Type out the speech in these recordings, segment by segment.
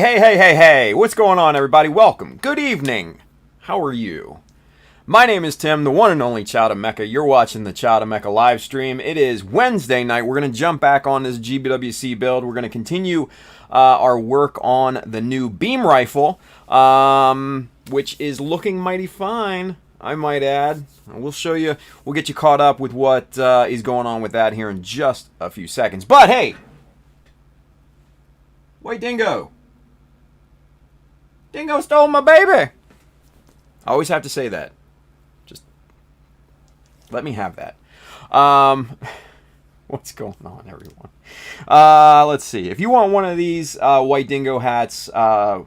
Hey, what's going on, everybody? Welcome. Good evening. How are you? My name is Tim, the one and only Child of Mecha. You're watching the Child of Mecha live stream. It is Wednesday night. We're going to jump back on this GBWC build. We're going to continue our work on the new beam rifle, which is looking mighty fine, I might add. We'll show you, we'll get you caught up with what is going on with that here in just a few seconds. But hey, White Dingo. Dingo stole my baby. I always have to say that. Just let me have that. What's going on, everyone? Let's see. If you want one of these White Dingo hats,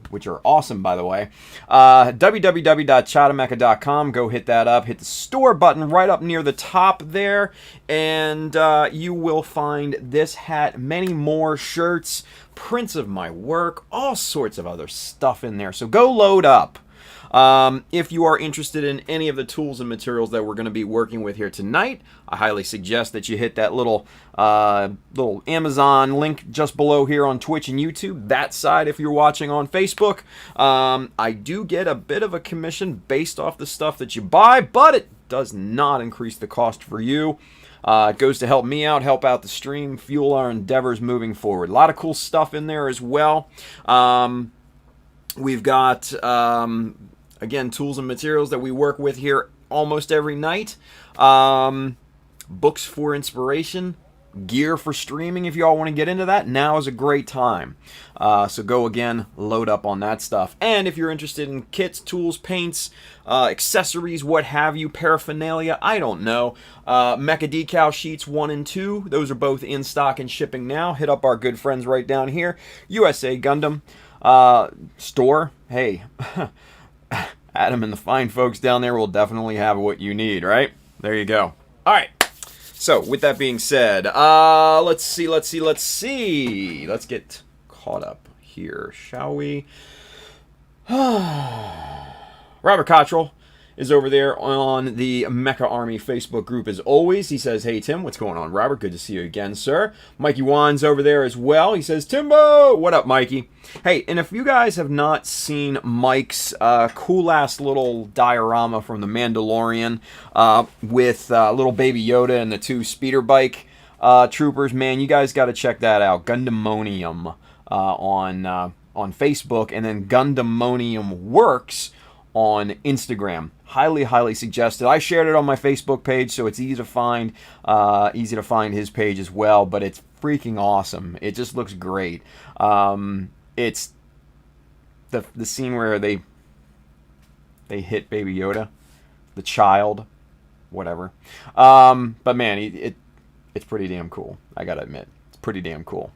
which are awesome, by the way, www.chowdamecha.com. Go hit that up. Hit the store button right up near the top there, and you will find this hat, many more shirts, prints of my work, all sorts of other stuff in there. So go load up. If you are interested in any of the tools and materials that we're going to be working with here tonight, I highly suggest that you hit that little Amazon link just below here on Twitch and YouTube. That side, if you're watching on Facebook, I do get a bit of a commission based off the stuff that you buy, but it does not increase the cost for you. It goes to help me out, help out the stream, fuel our endeavors moving forward. A lot of cool stuff in there as well. We've got, again, tools and materials that we work with here almost every night. Books for inspiration, gear for streaming. If you all want to get into that, now is a great time. So go again, load up on that stuff. And if you're interested in kits, tools, paints, accessories, what have you, paraphernalia, I don't know. Mecha Decal sheets 1 and 2, those are both in stock and shipping now. Hit up our good friends right down here, USA Gundam Store. Hey, Adam and the fine folks down there will definitely have what you need, right? There you go. All right. So, with that being said, let's see. Let's get caught up here, shall we? Robert Cottrell is over there on the Mecha Army Facebook group as always. He says, hey, Tim, what's going on, Robert? Good to see you again, sir. Mikey Wan's over there as well. He says, Timbo! What up, Mikey? Hey, and if you guys have not seen Mike's cool-ass little diorama from The Mandalorian with little Baby Yoda and the two speeder bike troopers, man, you guys got to check that out. Gundamonium on Facebook, and then Gundamonium Works on Instagram. Highly suggested. I shared it on my Facebook page, so it's easy to find his page as well, but it's freaking awesome. It just looks great. It's the scene where they hit Baby Yoda, the child, whatever. But man, it's pretty damn cool. I gotta admit, it's pretty damn cool.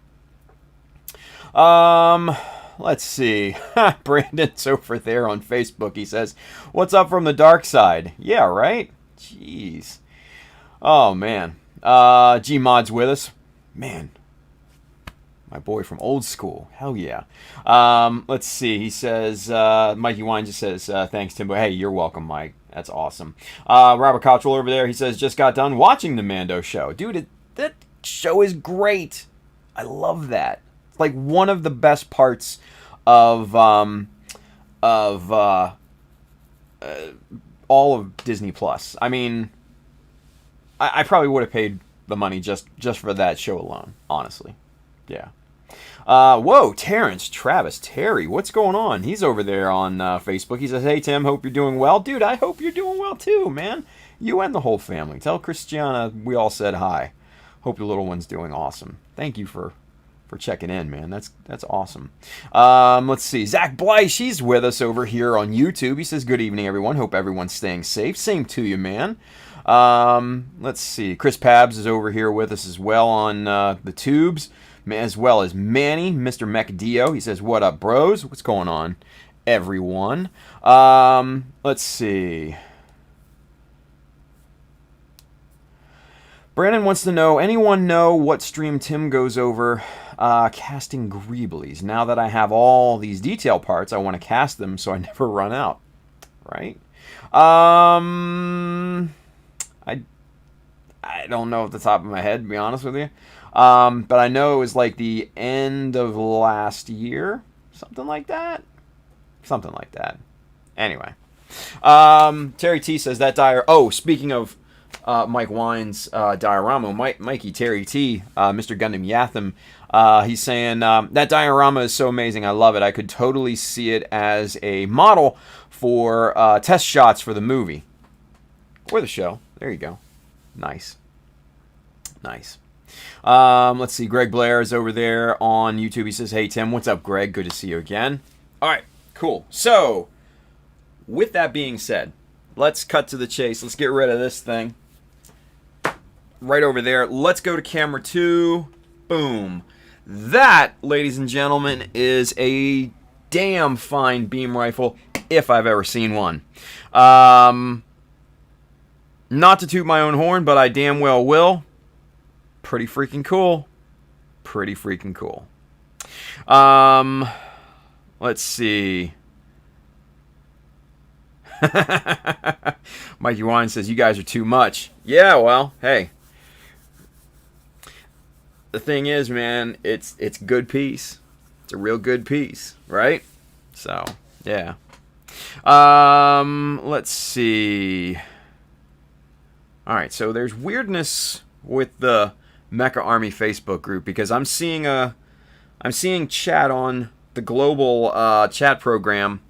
Let's see. Brandon's over there on Facebook. He says, what's up from the dark side? Yeah, right? Jeez. Oh, man. G-Mod's with us. Man. My boy from old school. Hell yeah. Let's see. He says, Mikey Wine just says, thanks, Timbo. Hey, you're welcome, Mike. That's awesome. Robert Cottrell over there. He says, just got done watching the Mando show. Dude, that show is great. I love that. Like one of the best parts of all of Disney Plus. I mean, I probably would have paid the money just for that show alone, honestly. Yeah. Whoa, Travis Terry, what's going on? He's over there on Facebook. He says, hey, Tim, hope you're doing well. Dude, I hope you're doing well too, man. You and the whole family. Tell Christiana we all said hi. Hope your little one's doing awesome. Thank you for checking in, man. That's awesome. Let's see. Zach Blythe, he's with us over here on YouTube. He says, good evening, everyone. Hope everyone's staying safe. Same to you, man. Let's see. Chris Pabs is over here with us as well on the tubes, as well as Manny, Mr. Mechdio. He says, what up, bros? What's going on, everyone? Let's see. Brandon wants to know, anyone know what stream Tim goes over casting Greeblies? Now that I have all these detail parts, I want to cast them so I never run out. Right? I don't know at the top of my head, to be honest with you. But I know it was like the end of last year, Something like that. Something like that. Anyway. Terry T says that Oh, speaking of Mike Wine's diorama, Mikey Terry T, Mr. Gundam Yatham, he's saying that diorama is so amazing. I love it. I could totally see it as a model for test shots for the movie or the show. There you go. Nice. Nice. Let's see. Greg Blair is over there on YouTube. He says, "Hey Tim, what's up, Greg? Good to see you again." All right, cool. So, with that being said, let's cut to the chase. Let's get rid of this thing right over there. Let's go to camera 2. Boom. That, ladies and gentlemen, is a damn fine beam rifle, if I've ever seen one. Not to toot my own horn, but I damn well will. Pretty freaking cool. Pretty freaking cool. Let's see. Mikey Wine says, "You guys are too much." Yeah, well, hey. The thing is, man, it's good piece. It's a real good piece, right? So, yeah. Let's see. All right, so there's weirdness with the Mecha Army Facebook group because I'm seeing chat on the global chat program,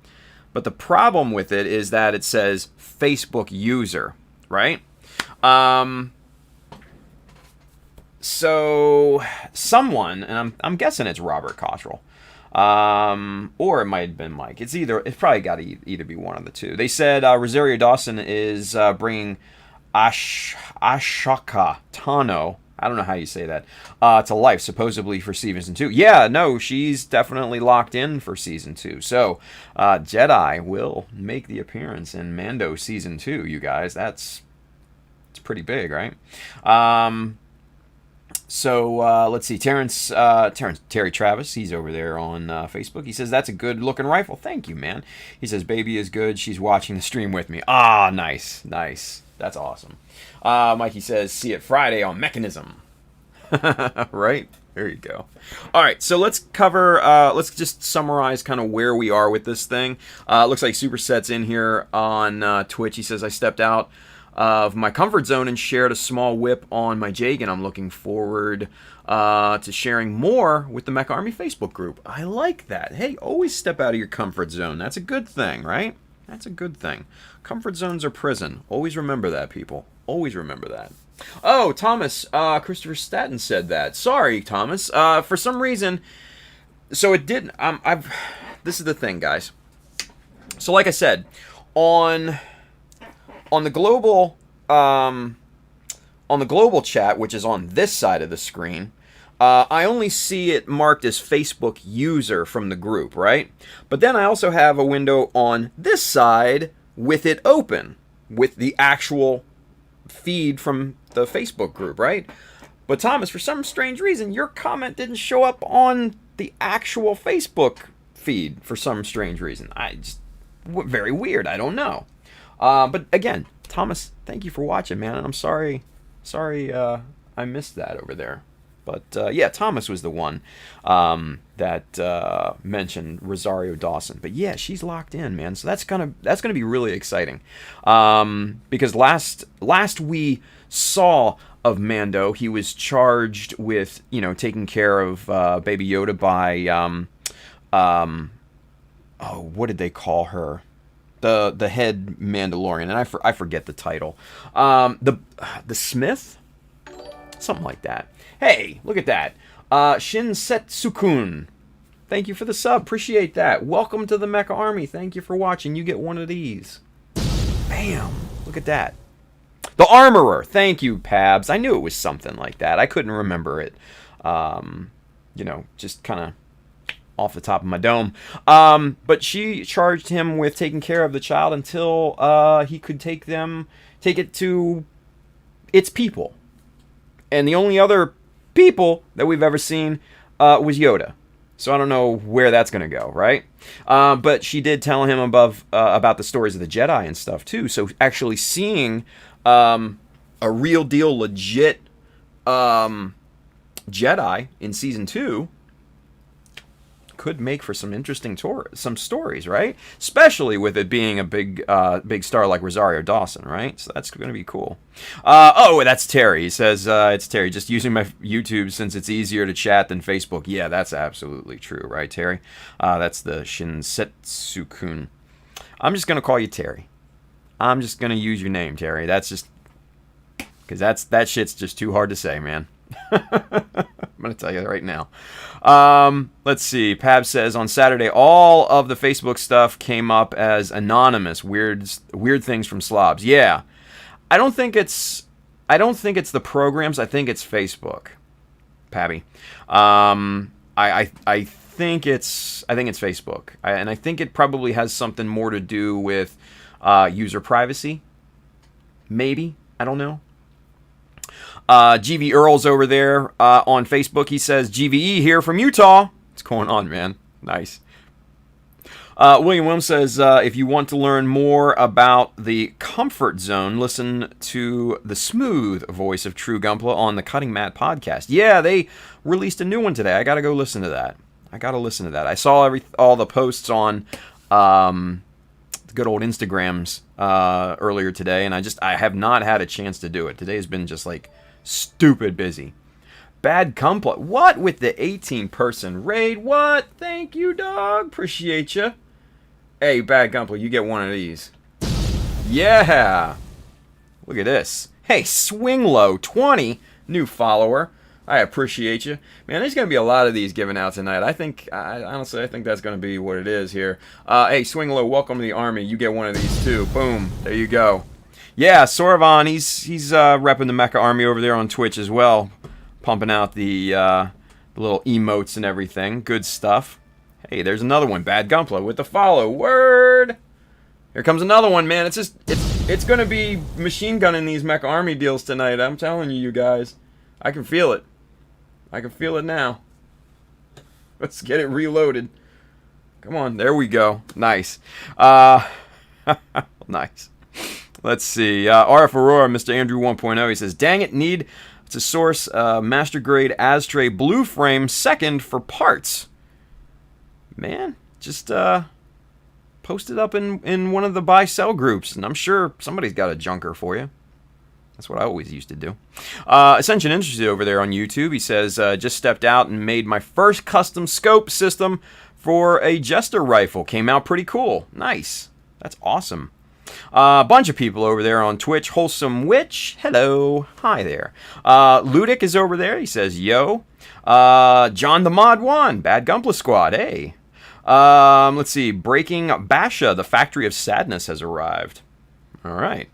but the problem with it is that it says Facebook user, right? So someone, and I'm guessing it's Robert Cottrell, or it might have been Mike. It's probably got to either be one of the two. They said Rosario Dawson is bringing Ashaka Tano, I don't know how you say that, to life, supposedly for season 2. Yeah, no, she's definitely locked in for season 2. So, Jedi will make the appearance in Mando season 2, you guys. It's pretty big, right? Let's see. Terry Travis, he's over there on Facebook. He says, "That's a good looking rifle." Thank you, man. He says, "Baby is good. She's watching the stream with me." Ah, nice. Nice. That's awesome. Mikey says, "See it Friday on Mechanism." Right? There you go. All right, so let's just summarize kind of where we are with this thing. Looks like Superset's in here on Twitch. He says, "I stepped out of my comfort zone and shared a small whip on my Jagan. I'm looking forward to sharing more with the Mecha Army Facebook group." I like that. Hey, always step out of your comfort zone. That's a good thing, right? That's a good thing. Comfort zones are prison. Always remember that, people. Always remember that. Oh, Thomas, Christopher Staten said that. Sorry, Thomas. For some reason, so it didn't. This is the thing, guys. So, like I said, on the global chat, which is on this side of the screen, I only see it marked as Facebook user from the group, right? But then I also have a window on this side with it open, with the actual feed from the Facebook group, right? But Thomas, for some strange reason, your comment didn't show up on the actual Facebook feed for some strange reason. Very weird. I don't know. But again, Thomas, thank you for watching, man. And I'm sorry I missed that over there. But yeah, Thomas was the one that mentioned Rosario Dawson. But yeah, she's locked in, man. So that's gonna be really exciting. Because last we saw of Mando, he was charged with taking care of Baby Yoda by what did they call her? The head Mandalorian, and I forget the title. The Smith, something like that. Hey, look at that. Shin Setsukun. Thank you for the sub. Appreciate that. Welcome to the Mecha Army. Thank you for watching. You get one of these. Bam. Look at that. The Armorer. Thank you, Pabs. I knew it was something like that. I couldn't remember it. Just kind of off the top of my dome. But she charged him with taking care of the child until he could take it to its people. And the only other people that we've ever seen was Yoda. So I don't know where that's going to go, right? But she did tell him about the stories of the Jedi and stuff, too. So actually seeing a real deal, legit Jedi in Season 2 could make for some interesting some stories, right? Especially with it being a big star like Rosario Dawson, right? So that's going to be cool. Oh, that's Terry. He says, it's Terry, just using my YouTube since it's easier to chat than Facebook. Yeah, that's absolutely true, right, Terry? That's the Shinsetsu-kun. I'm just going to call you Terry. I'm just going to use your name, Terry. That's just... because that shit's just too hard to say, man. I'm going to tell you right now. Let's see. Pab says, on Saturday, all of the Facebook stuff came up as anonymous. Weird things from slobs. Yeah. I don't think it's the programs. I think it's Facebook, Pabby. I think it's Facebook. And I think it probably has something more to do with user privacy. Maybe. I don't know. GV Earl's over there on Facebook. He says, GVE here from Utah. What's going on, man? Nice. William Williams says, if you want to learn more about the comfort zone, listen to the smooth voice of True Gunpla on the Cutting Mat podcast. Yeah, they released a new one today. I got to go listen to that. I saw all the posts on the good old Instagrams earlier today, and I have not had a chance to do it. Today has been just like stupid busy. Bad Gunpla. What with the 18-person raid? What? Thank you, dog. Appreciate you. Hey, Bad Gunpla, you get one of these. Yeah. Look at this. Hey, Swing Low 20, new follower. I appreciate you. Man, there's going to be a lot of these given out tonight. Honestly, I think that's going to be what it is here. Hey, Swing Low, welcome to the army. You get one of these too. Boom. There you go. Yeah, Sorvan, he's repping the Mecha Army over there on Twitch as well. Pumping out the little emotes and everything. Good stuff. Hey, there's another one. Bad Gunpla with the follow. Word! Here comes another one, man. It's going to be machine gunning these Mecha Army deals tonight. I'm telling you guys. I can feel it. I can feel it now. Let's get it reloaded. Come on. There we go. Nice. Nice. Let's see. RF Aurora, Mr. Andrew 1.0, he says, dang it, need to source master grade Astray blue frame second for parts. Man, just post it up in one of the buy-sell groups, and I'm sure somebody's got a junker for you. That's what I always used to do. Ascension Interested over there on YouTube, he says, just stepped out and made my first custom scope system for a Jester rifle. Came out pretty cool. Nice. That's awesome. A bunch of people over there on Twitch. Wholesome Witch, hello. Hi there. Ludic is over there. He says, yo. John the Mod 1, Bad Gunpla Squad, hey. Let's see. Breaking Basha, the Factory of Sadness has arrived. All right.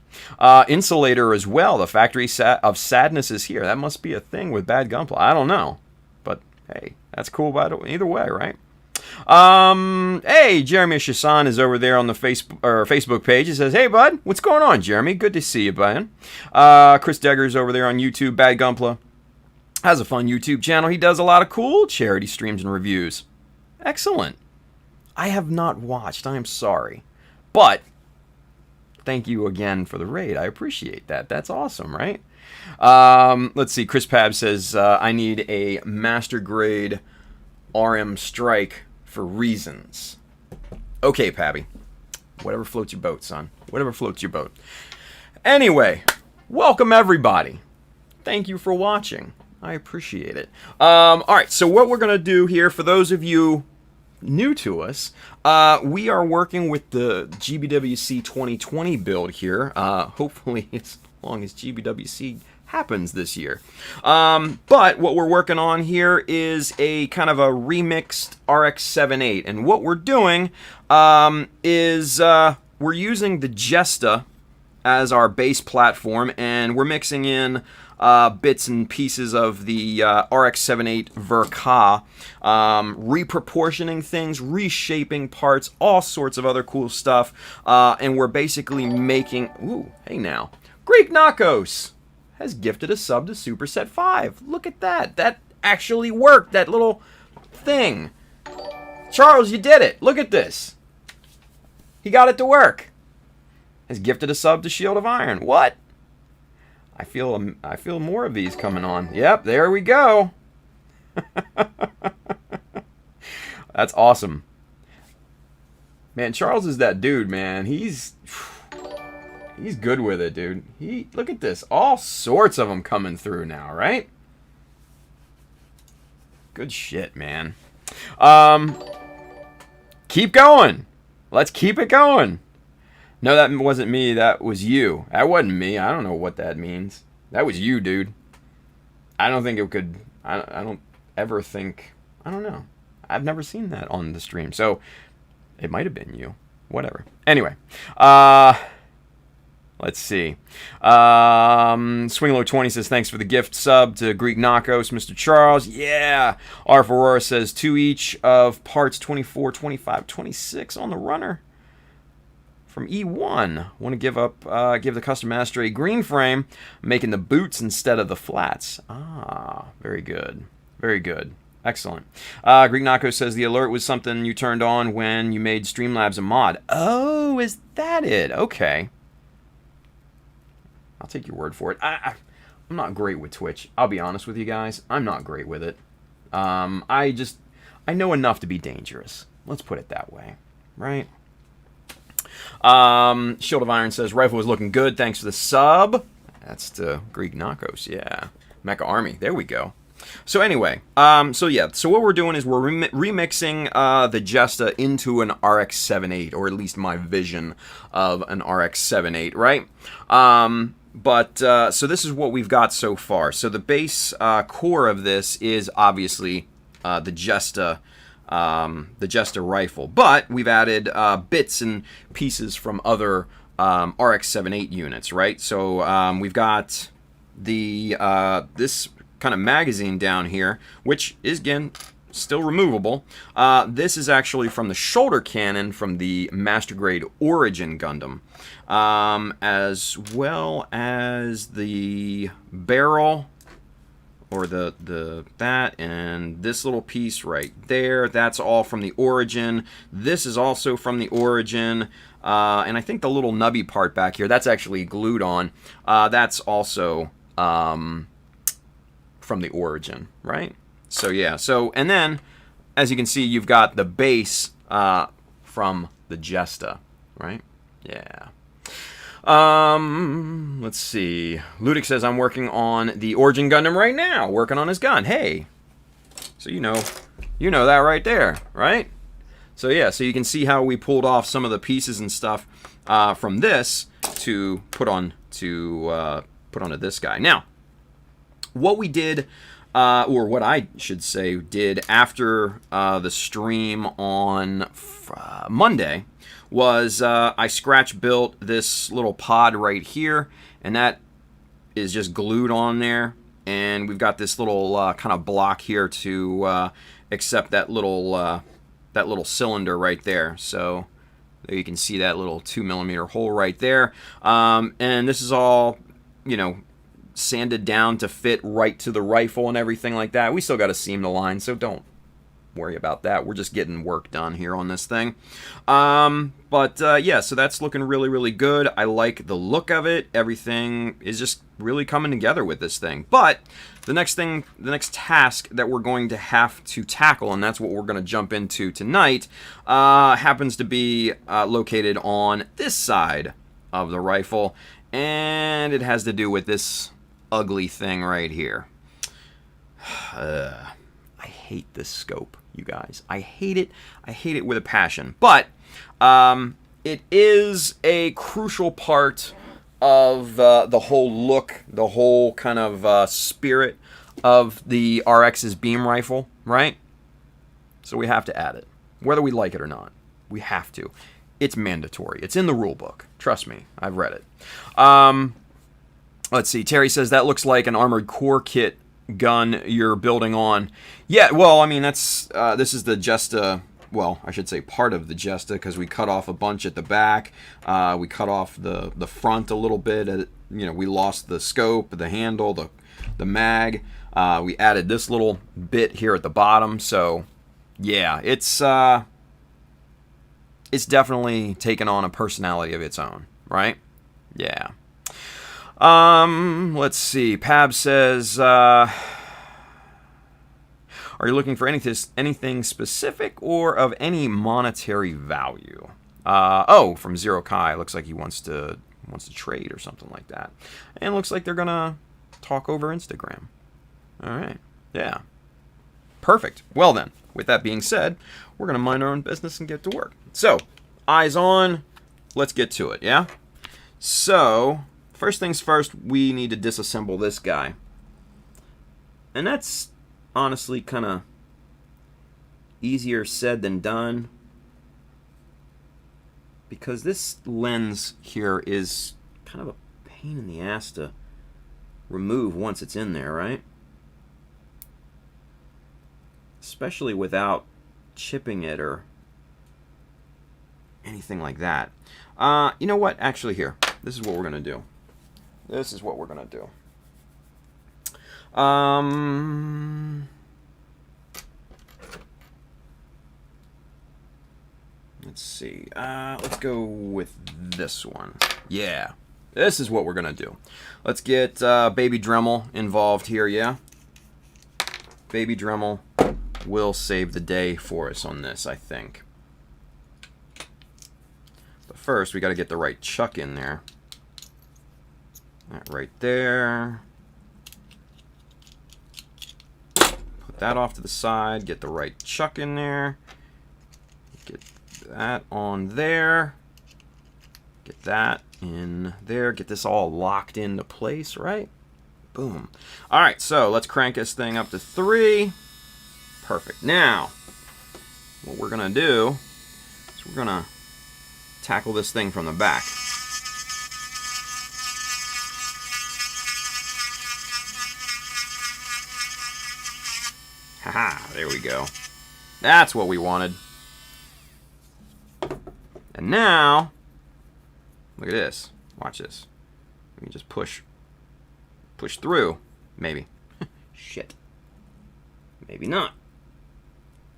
Insulator as well. The Factory of Sadness is here. That must be a thing with Bad Gunpla. I don't know. But, hey, that's cool either way, right? Hey, Jeremy Shasan is over there on the Facebook page. He says, hey, bud, what's going on, Jeremy? Good to see you, bud. Chris Degger's over there on YouTube. Bad Gunpla has a fun YouTube channel. He does a lot of cool charity streams and reviews. Excellent. I have not watched. I am sorry. But thank you again for the raid. I appreciate that. That's awesome, right? Let's see. Chris Pab says, I need a master grade RM strike for reasons. Okay, Pabby. Whatever floats your boat, son. Whatever floats your boat. Anyway, welcome everybody. Thank you for watching. I appreciate it. Alright, so what we're going to do here, for those of you new to us, we are working with the GBWC 2020 build here. Hopefully as long as GBWC happens this year. But what we're working on here is a kind of a remixed RX-78. And what we're doing is we're using the Jesta as our base platform, and we're mixing in bits and pieces of the RX-78 Verka, reproportioning things, reshaping parts, all sorts of other cool stuff, and we're basically making... Ooh, hey now. Greek Nakos has gifted a sub to Superset 5. Look at that. That actually worked, that little thing. Charles, you did it. Look at this. He got it to work. Has gifted a sub to Shield of Iron. What? I feel more of these coming on. Yep, there we go. That's awesome. Man, Charles is that dude, man. He's good with it, dude. Look at this. All sorts of them coming through now, right? Good shit, man. Keep going. Let's keep it going. No, that wasn't me. That was you. That wasn't me. I don't know what that means. That was you, dude. I don't think it could... I don't ever think... I don't know. I've never seen that on the stream. So, it might have been you. Whatever. Anyway. Let's see. Swinglow20 says, thanks for the gift sub to Greek Knockos, Mr. Charles. Yeah. R. Aurora says, 2 each of parts 24, 25, 26 on the runner. From E1. Want to give the custom master a green frame, making the boots instead of the flats. Ah, very good. Very good. Excellent. Greek Nako says the alert was something you turned on when you made Streamlabs a mod. Oh, is that it? Okay. I'll take your word for it. I'm not great with Twitch. I'll be honest with you guys. I'm not great with it. I know enough to be dangerous. Let's put it that way. Right? Shield of Iron says, rifle is looking good. Thanks for the sub. That's to Greek Knockos. Yeah. Mecha Army. There we go. So anyway, so what we're doing is we're remixing the Jesta into an RX-78, or at least my vision of an RX-78, right? So this is what we've got so far. So the base core of this is obviously the Jesta rifle, but we've added bits and pieces from other RX-78 units, right? So we've got the this kind of magazine down here, which is, again, still removable. This is actually from the shoulder cannon from the Master Grade Origin Gundam, as well as the barrel, or that, and this little piece right there. That's all from the Origin. This is also from the Origin, and I think the little nubby part back here, that's actually glued on. That's also from the Origin, right? So yeah, and then as you can see, you've got the base from the Jesta, right? Yeah. Let's see. Ludic says, I'm working on the Origin Gundam right now, working on his gun. Hey, so you know that right there, right? So yeah, so you can see how we pulled off some of the pieces and stuff from this to put onto this guy. Now, what we did, or what I should say did after the stream on Monday, was I scratch built this little pod right here, and that is just glued on there. And we've got this little kind of block here to accept that little cylinder right there. So there you can see that little 2mm hole right there. And this is all, sanded down to fit right to the rifle and everything like that. We still got to seam the line, so don't worry about that. We're just getting work done here on this thing. Yeah, so that's looking really, really good. I like the look of it. Everything is just really coming together with this thing. But the next task that we're going to have to tackle, and that's what we're going to jump into tonight, happens to be located on this side of the rifle, and it has to do with this ugly thing right here. I hate this scope, you guys. I hate it. I hate it with a passion. But it is a crucial part of the whole look, the whole kind of spirit of the RX's beam rifle, right? So we have to add it, whether we like it or not. We have to. It's mandatory. It's in the rule book. Trust me, I've read it. Let's see. Terry says that looks like an Armored Core kit gun you're building on. Yeah, well, I mean, that's this is the Jesta. Well, I should say part of the Jesta, because we cut off a bunch at the back. We cut off the front a little bit. We lost the scope, the handle, the mag. We added this little bit here at the bottom. So, yeah, it's definitely taken on a personality of its own, right? Yeah. Let's see. Pab says, are Are you looking for anything specific or of any monetary value? Oh, from Zero Kai. Looks like he wants to trade or something like that. And it looks like they're gonna talk over Instagram. All right. Yeah. Perfect. Well then, with that being said, we're gonna mind our own business and get to work. So, eyes on. Let's get to it. Yeah. So, first things first, we need to disassemble this guy. And that's honestly kind of easier said than done, because this lens here is kind of a pain in the ass to remove once it's in there, right? Especially without chipping it or anything like that. You know what? Actually, here. This is what we're going to do. This is what we're going to do. Let's see. Let's go with this one. Yeah. This is what we're going to do. Let's get Baby Dremel involved here, yeah? Baby Dremel will save the day for us on this, I think. But first, we got to get the right chuck in there. That right there. Put that off to the side. Get the right chuck in there. Get that on there. Get that in there. Get this all locked into place, right? Boom. All right, so let's crank this thing up to 3. Perfect. Now, what we're going to do is we're going to tackle this thing from the back. Haha, there we go. That's what we wanted. And now, look at this. Watch this. We can just push through. Maybe. Shit. Maybe not.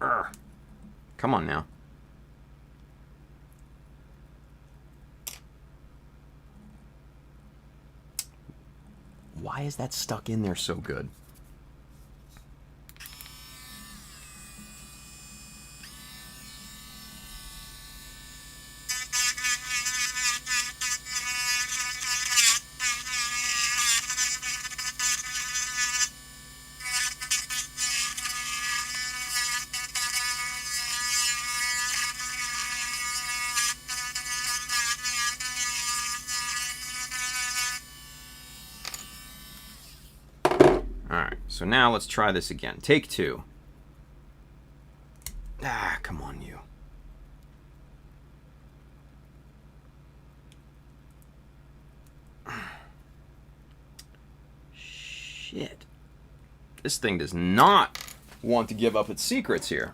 Urgh. Come on now. Why is that stuck in there so good? Alright, so now let's try this again. Take 2. Ah, come on, you. Shit. This thing does not want to give up its secrets here.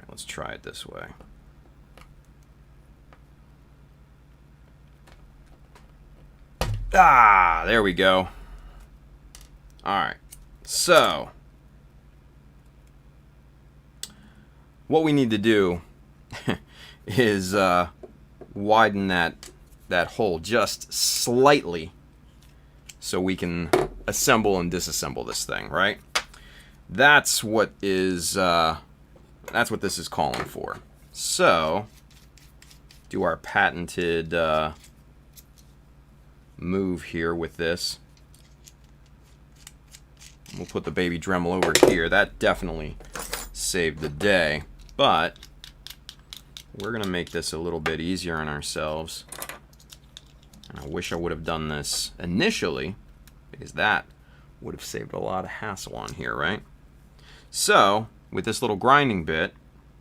Let's try it this way. Ah, there we go. Alright, so what we need to do is widen that hole just slightly so we can assemble and disassemble this thing, right? That's what is that's what this is calling for. So, do our patented move here with this. We'll put the Baby Dremel over here. That definitely saved the day. But we're going to make this a little bit easier on ourselves. And I wish I would have done this initially, because that would have saved a lot of hassle on here, right? So, with this little grinding bit,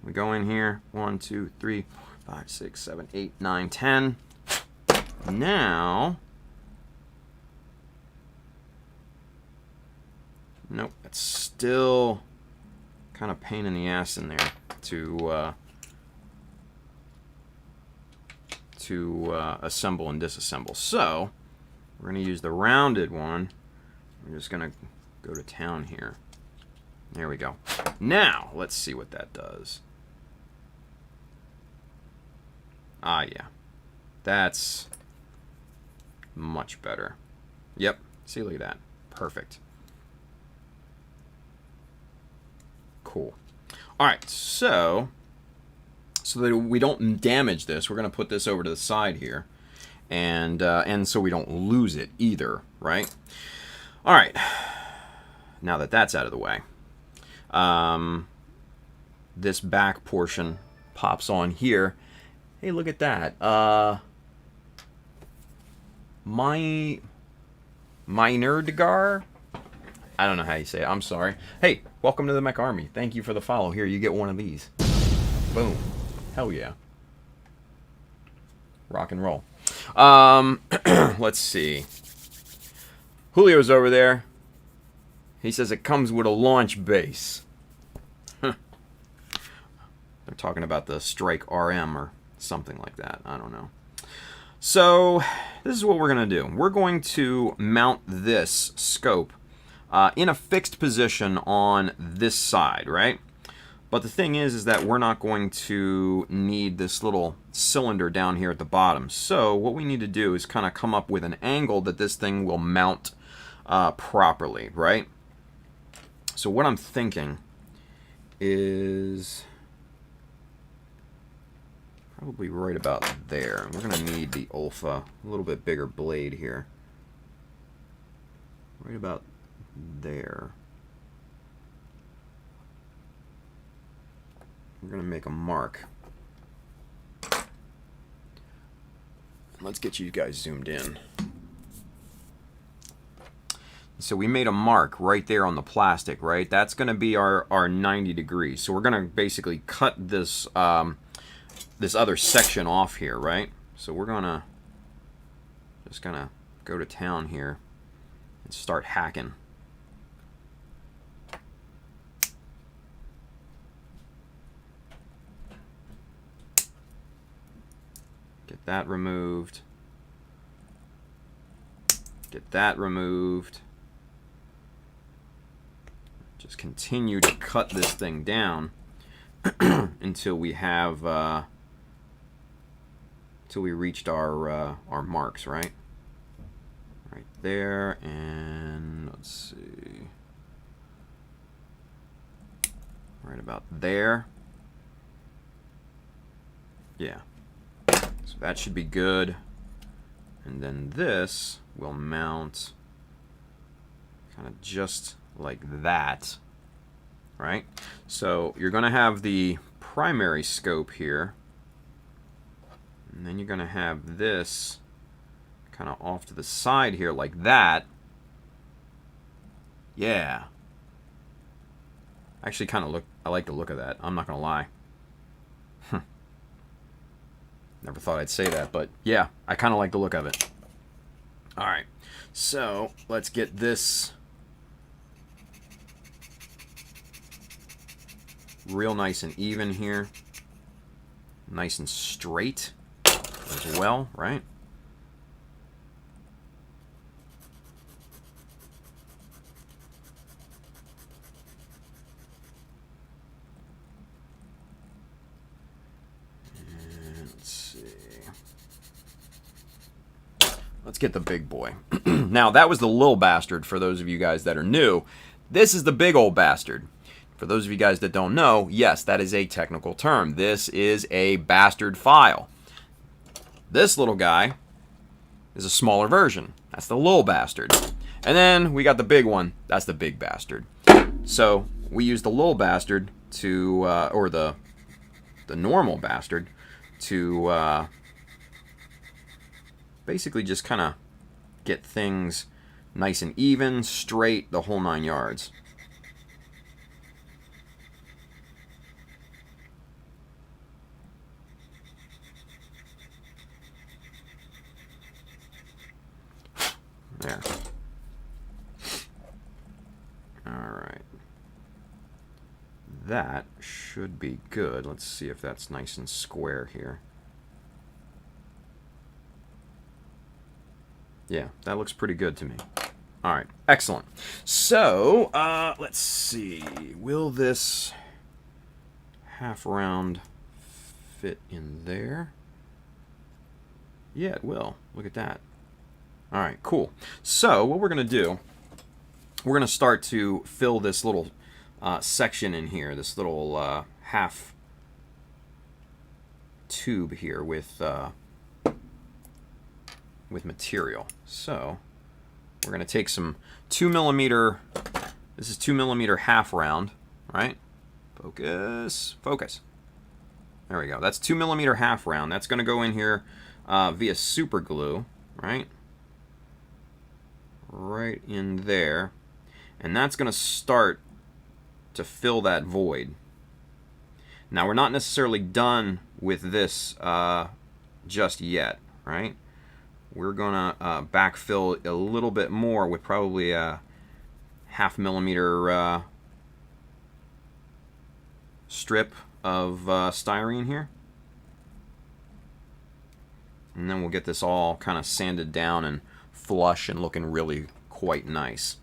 we go in here, 1, 2, 3, 4, 5, 6, 7, 8, 9, 10. Now, nope, that's still kind of pain in the ass in there. to assemble and disassemble. So we're going to use the rounded one. We're just going to go to town here. There we go. Now let's see what that does. Ah, yeah. That's much better. Yep. See, look at that. Perfect. Cool. All right, so that we don't damage this, we're going to put this over to the side here, and so we don't lose it either, right? All right. Now that that's out of the way, this back portion pops on here. Hey, look at that. Minerdgar? I don't know how you say it. I'm sorry. Hey, welcome to the Mech Army. Thank you for the follow. Here, you get one of these. Boom. Hell yeah. Rock and roll. Let's see. Julio's over there. He says it comes with a launch base. They're talking about the Strike RM or something like that. I don't know. So, this is what we're going to do. We're going to mount this scope in a fixed position on this side, right? But the thing is that we're not going to need this little cylinder down here at the bottom. So what we need to do is kind of come up with an angle that this thing will mount properly, right? So what I'm thinking is probably right about there. We're going to need the Ulfa, a little bit bigger blade here. Right about there. We're going to make a mark. Let's get you guys zoomed in. So we made a mark right there on the plastic, right? That's going to be our 90 degrees. So we're going to basically cut this this other section off here, right? So we're going to just kind of go to town here and start hacking. Get that removed. Get that removed. Just continue to cut this thing down until we have till we reached our marks, right? Right there, and let's see, right about there. Yeah. So that should be good. And then this will mount kind of just like that, right? So you're going to have the primary scope here, and then you're going to have this kind of off to the side here like that. Yeah. Actually I like the look of that. I'm not going to lie. Never thought I'd say that, but yeah, I kind of like the look of it. All right, so let's get this real nice and even here. Nice and straight as well, right? Let's get the big boy. Now, that was the little bastard for those of you guys that are new. This is the big old bastard. For those of you guys that don't know, yes, that is a technical term. This is a bastard file. This little guy is a smaller version. That's the little bastard. And then we got the big one. That's the big bastard. So we use the little bastard to, or the normal bastard to basically just kind of get things nice and even, straight, the whole 9 yards. There. All right. that should be good. Let's see if that's nice and square here. Yeah, that looks pretty good to me. All right, excellent. So, let's see. Will this half round fit in there? Yeah, it will. Look at that. All right, cool. So, what we're going to do, we're going to start to fill this little section in here, this little half tube here with material. So we're going to take some 2mm, this is 2mm half round, right? Focus, focus. There we go. That's 2mm half round. That's going to go in here via super glue, right? Right in there. And that's going to start to fill that void. Now we're not necessarily done with this just yet, right? We're gonna backfill a little bit more with probably a 0.5mm strip of styrene here. And then we'll get this all kind of sanded down and flush and looking really quite nice.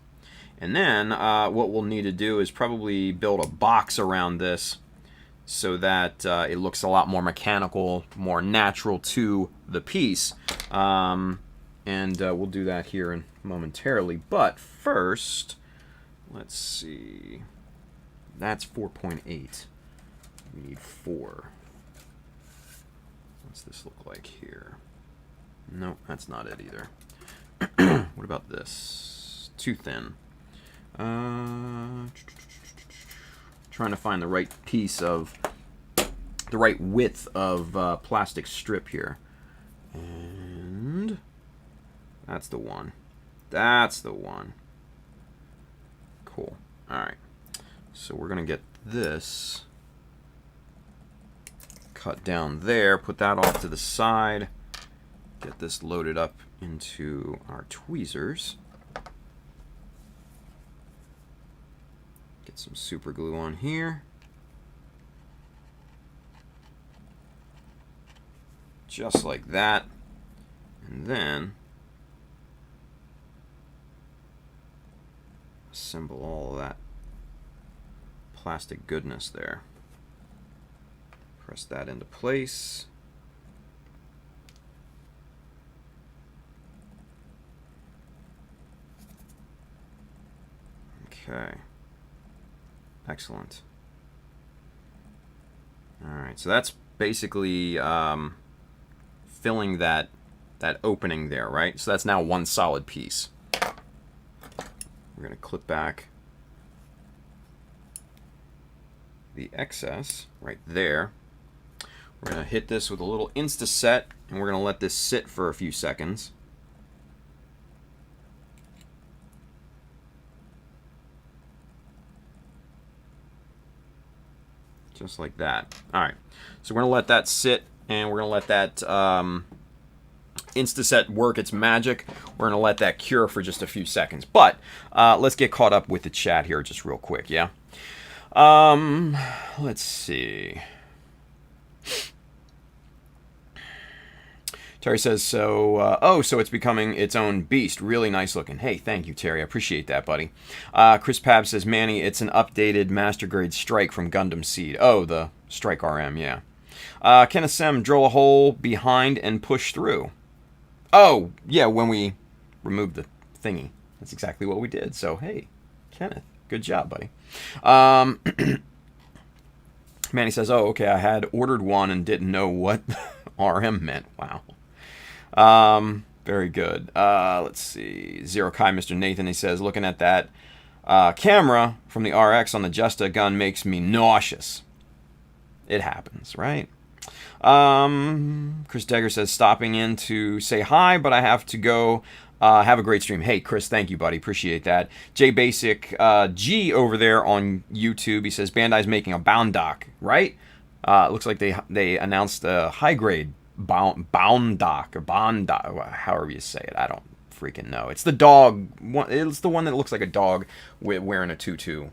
And then what we'll need to do is probably build a box around this so that it looks a lot more mechanical, more natural to the piece. And we'll do that here momentarily. But first, let's see. That's 4.8. We need 4. What's this look like here? Nope, that's not it either. What about this? Too thin. Trying to find the right piece of, the right width of plastic strip here. And that's the one. That's the one. Cool. Alright. So we're going to get this cut down there, put that off to the side, get this loaded up into our tweezers. Get some super glue on here. Just like that. And then assemble all of that plastic goodness there. Press that into place. Okay. Excellent. Alright, so that's basically filling that opening there, right? So that's now one solid piece. We're going to clip back the excess right there. We're going to hit this with a little Insta-Set, and we're going to let this sit for a few seconds. Just like that. Alright, so we're going to let that sit, and we're going to let that Insta-Set work its magic. We're going to let that cure for just a few seconds. But let's get caught up with the chat here just real quick, yeah? Let's see. Terry says, so it's becoming its own beast. Really nice looking. Hey, thank you, Terry. I appreciate that, buddy. Chris Pab says, Manny, it's an updated Master Grade Strike from Gundam Seed. Oh, the Strike RM, yeah. Kenneth Sem, drill a hole behind and push through. Oh, yeah, when we removed the thingy. That's exactly what we did. So, hey, Kenneth, good job, buddy. Manny says, oh, okay, I had ordered one and didn't know what RM meant. Wow. Very good. Let's see. Zero Kai, Mr. Nathan, he says, looking at that camera from the RX on the Justa gun makes me nauseous. It happens, right? Chris Degger says, stopping in to say hi, but I have to go. Have a great stream. Hey, Chris, thank you, buddy. Appreciate that. J Basic G over there on YouTube, he says, Bandai's making a bound dock, right? Looks like they announced a high grade bound dock, or bond dock, however you say it. I don't freaking know. It's the dog one. It's the one that looks like a dog wearing a tutu.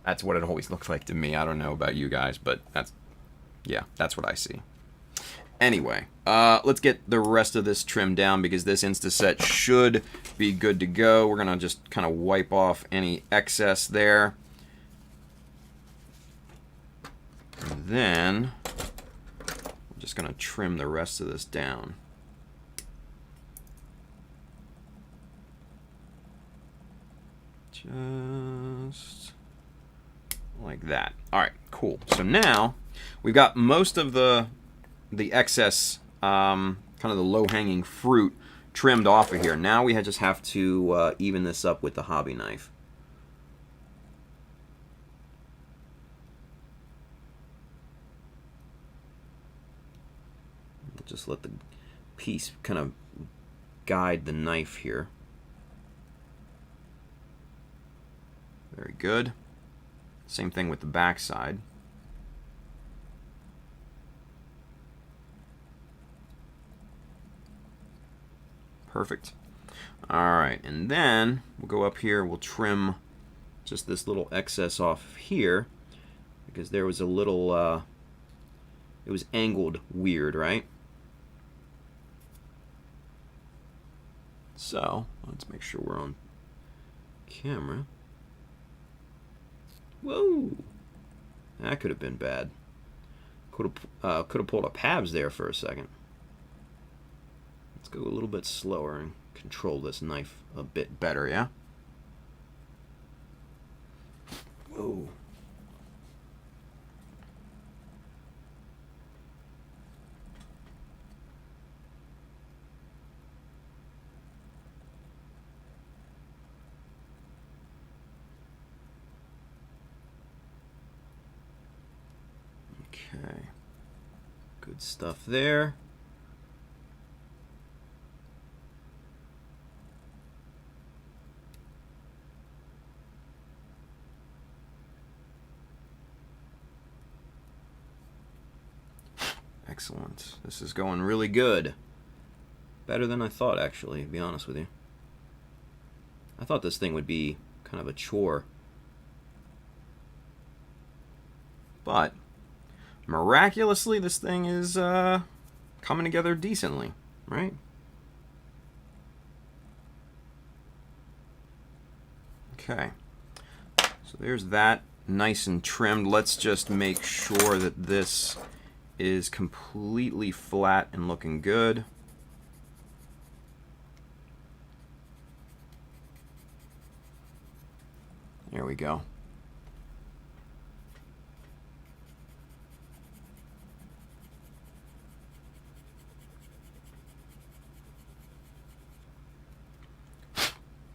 That's what it always looks like to me. I don't know about you guys, but yeah, that's what I see. Anyway, let's get the rest of this trimmed down because this Instaset should be good to go. We're going to just kind of wipe off any excess there. And then we're just going to trim the rest of this down. Just like that. All right, cool. So now we've got most of the excess, kind of the low-hanging fruit trimmed off of here. Now we just have to even this up with the hobby knife. Just let the piece kind of guide the knife here. Very good. Same thing with the back side. Perfect. Alright, and then we'll go up here, we'll trim just this little excess off here because there was a little, it was angled weird, right? So, let's make sure we're on camera. Whoa! That could have been bad. Could have pulled a Pabs there for a second. Let's go a little bit slower and control this knife a bit better, yeah? Whoa. Okay. Good stuff there. Excellent. This is going really good. Better than I thought, actually, to be honest with you. I thought this thing would be kind of a chore. But miraculously, this thing is coming together decently, right? Okay. So there's that, nice and trimmed. Let's just make sure that this is completely flat and looking good. There we go.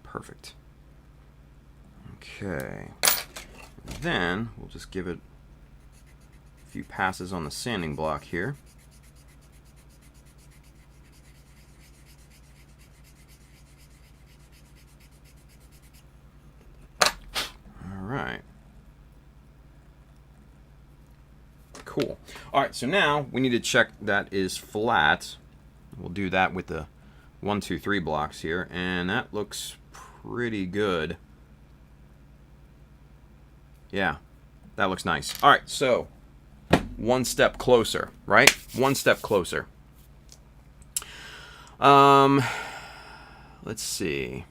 Perfect. Okay. Then we'll just give it a few passes on the sanding block here. All right. Cool. All right, so now we need to check that is flat. We'll do that with the 1, 2, 3 blocks here, and that looks pretty good. Yeah, that looks nice. All right, so one step closer, right? One step closer. Let's see.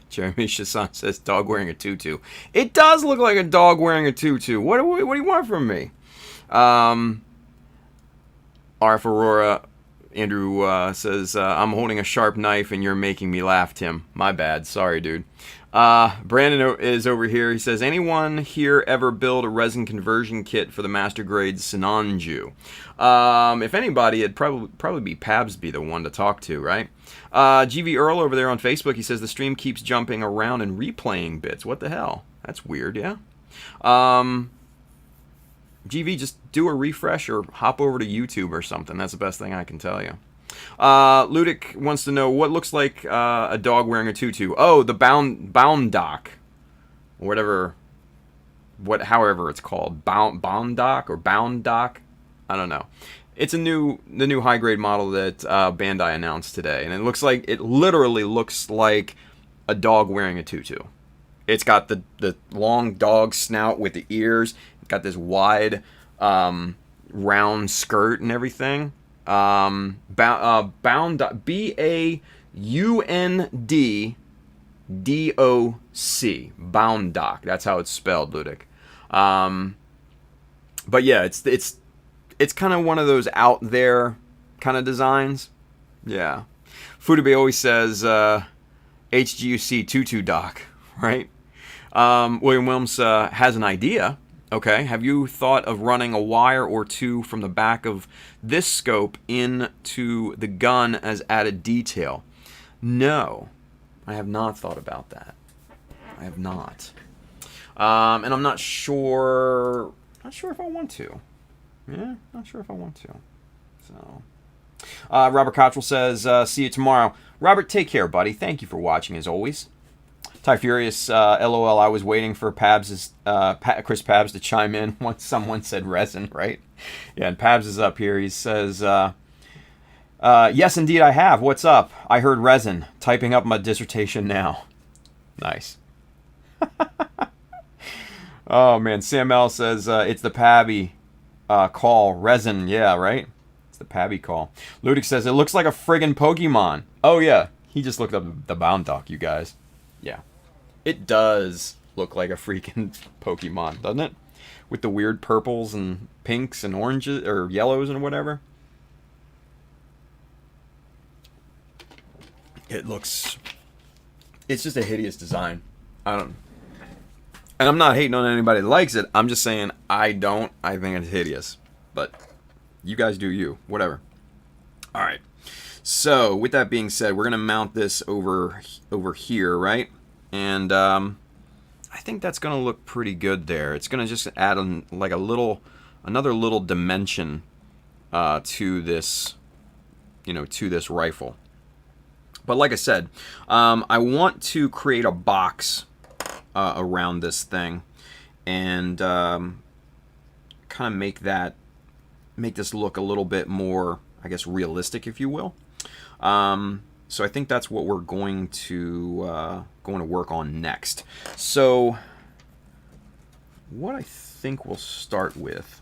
Jeremy Chasson says dog wearing a tutu. It does look like a dog wearing a tutu. What do you want from me? RF Aurora, Andrew says, I'm holding a sharp knife and you're making me laugh, Tim. My bad. Sorry, dude. Brandon is over here. He says, anyone here ever build a resin conversion kit for the Master Grade Sinanju? If anybody, it'd probably be Pabs be the one to talk to, right? GV Earl over there on Facebook, he says, the stream keeps jumping around and replaying bits. What the hell? That's weird, yeah? GV, just do a refresh or hop over to YouTube or something. That's the best thing I can tell you. Ludic wants to know what looks like a dog wearing a tutu. Oh, the bound dock, whatever, however it's called, bound dock or bound dock. I don't know. It's the new high grade model that Bandai announced today, and it literally looks like a dog wearing a tutu. It's got the long dog snout with the ears. It's got this wide round skirt and everything. Bound BAUNDDOC, Bound Doc. That's how it's spelled, Ludic. But yeah, it's kind of one of those out there kind of designs. Yeah. Fudube always says HGUC Tutu Doc, right? William Wilms has an idea. Okay, have you thought of running a wire or two from the back of this scope into the gun as added detail? No, I have not thought about that. I have not. And I'm not sure if I want to. Yeah, not sure if I want to. So, Robert Cottrell says, see you tomorrow. Robert, take care, buddy. Thank you for watching, as always. Ty Furious, LOL, I was waiting for Chris Pabs to chime in once someone said resin, right? Yeah, and Pabs is up here. He says, yes, indeed, I have. What's up? I heard resin. Typing up my dissertation now. Nice. Oh, man. Sam L says, it's the Pabby call. Resin, yeah, right? It's the Pabby call. Ludic says, it looks like a friggin' Pokemon. Oh, yeah. He just looked up the Bound Doc, you guys. Yeah. It does look like a freaking Pokemon, doesn't it? With the weird purples and pinks and oranges, or yellows and whatever. It's just a hideous design. And I'm not hating on anybody that likes it. I'm just saying I don't. I think it's hideous. But you guys do you. Whatever. All right. So, with that being said, we're going to mount this over here, right? And I think that's going to look pretty good there. It's going to just add like another little dimension to this, to this rifle. But like I said, I want to create a box around this thing and kind of make this look a little bit more, I guess, realistic, if you will. So I think that's what we're going to work on next. So what I think we'll start with,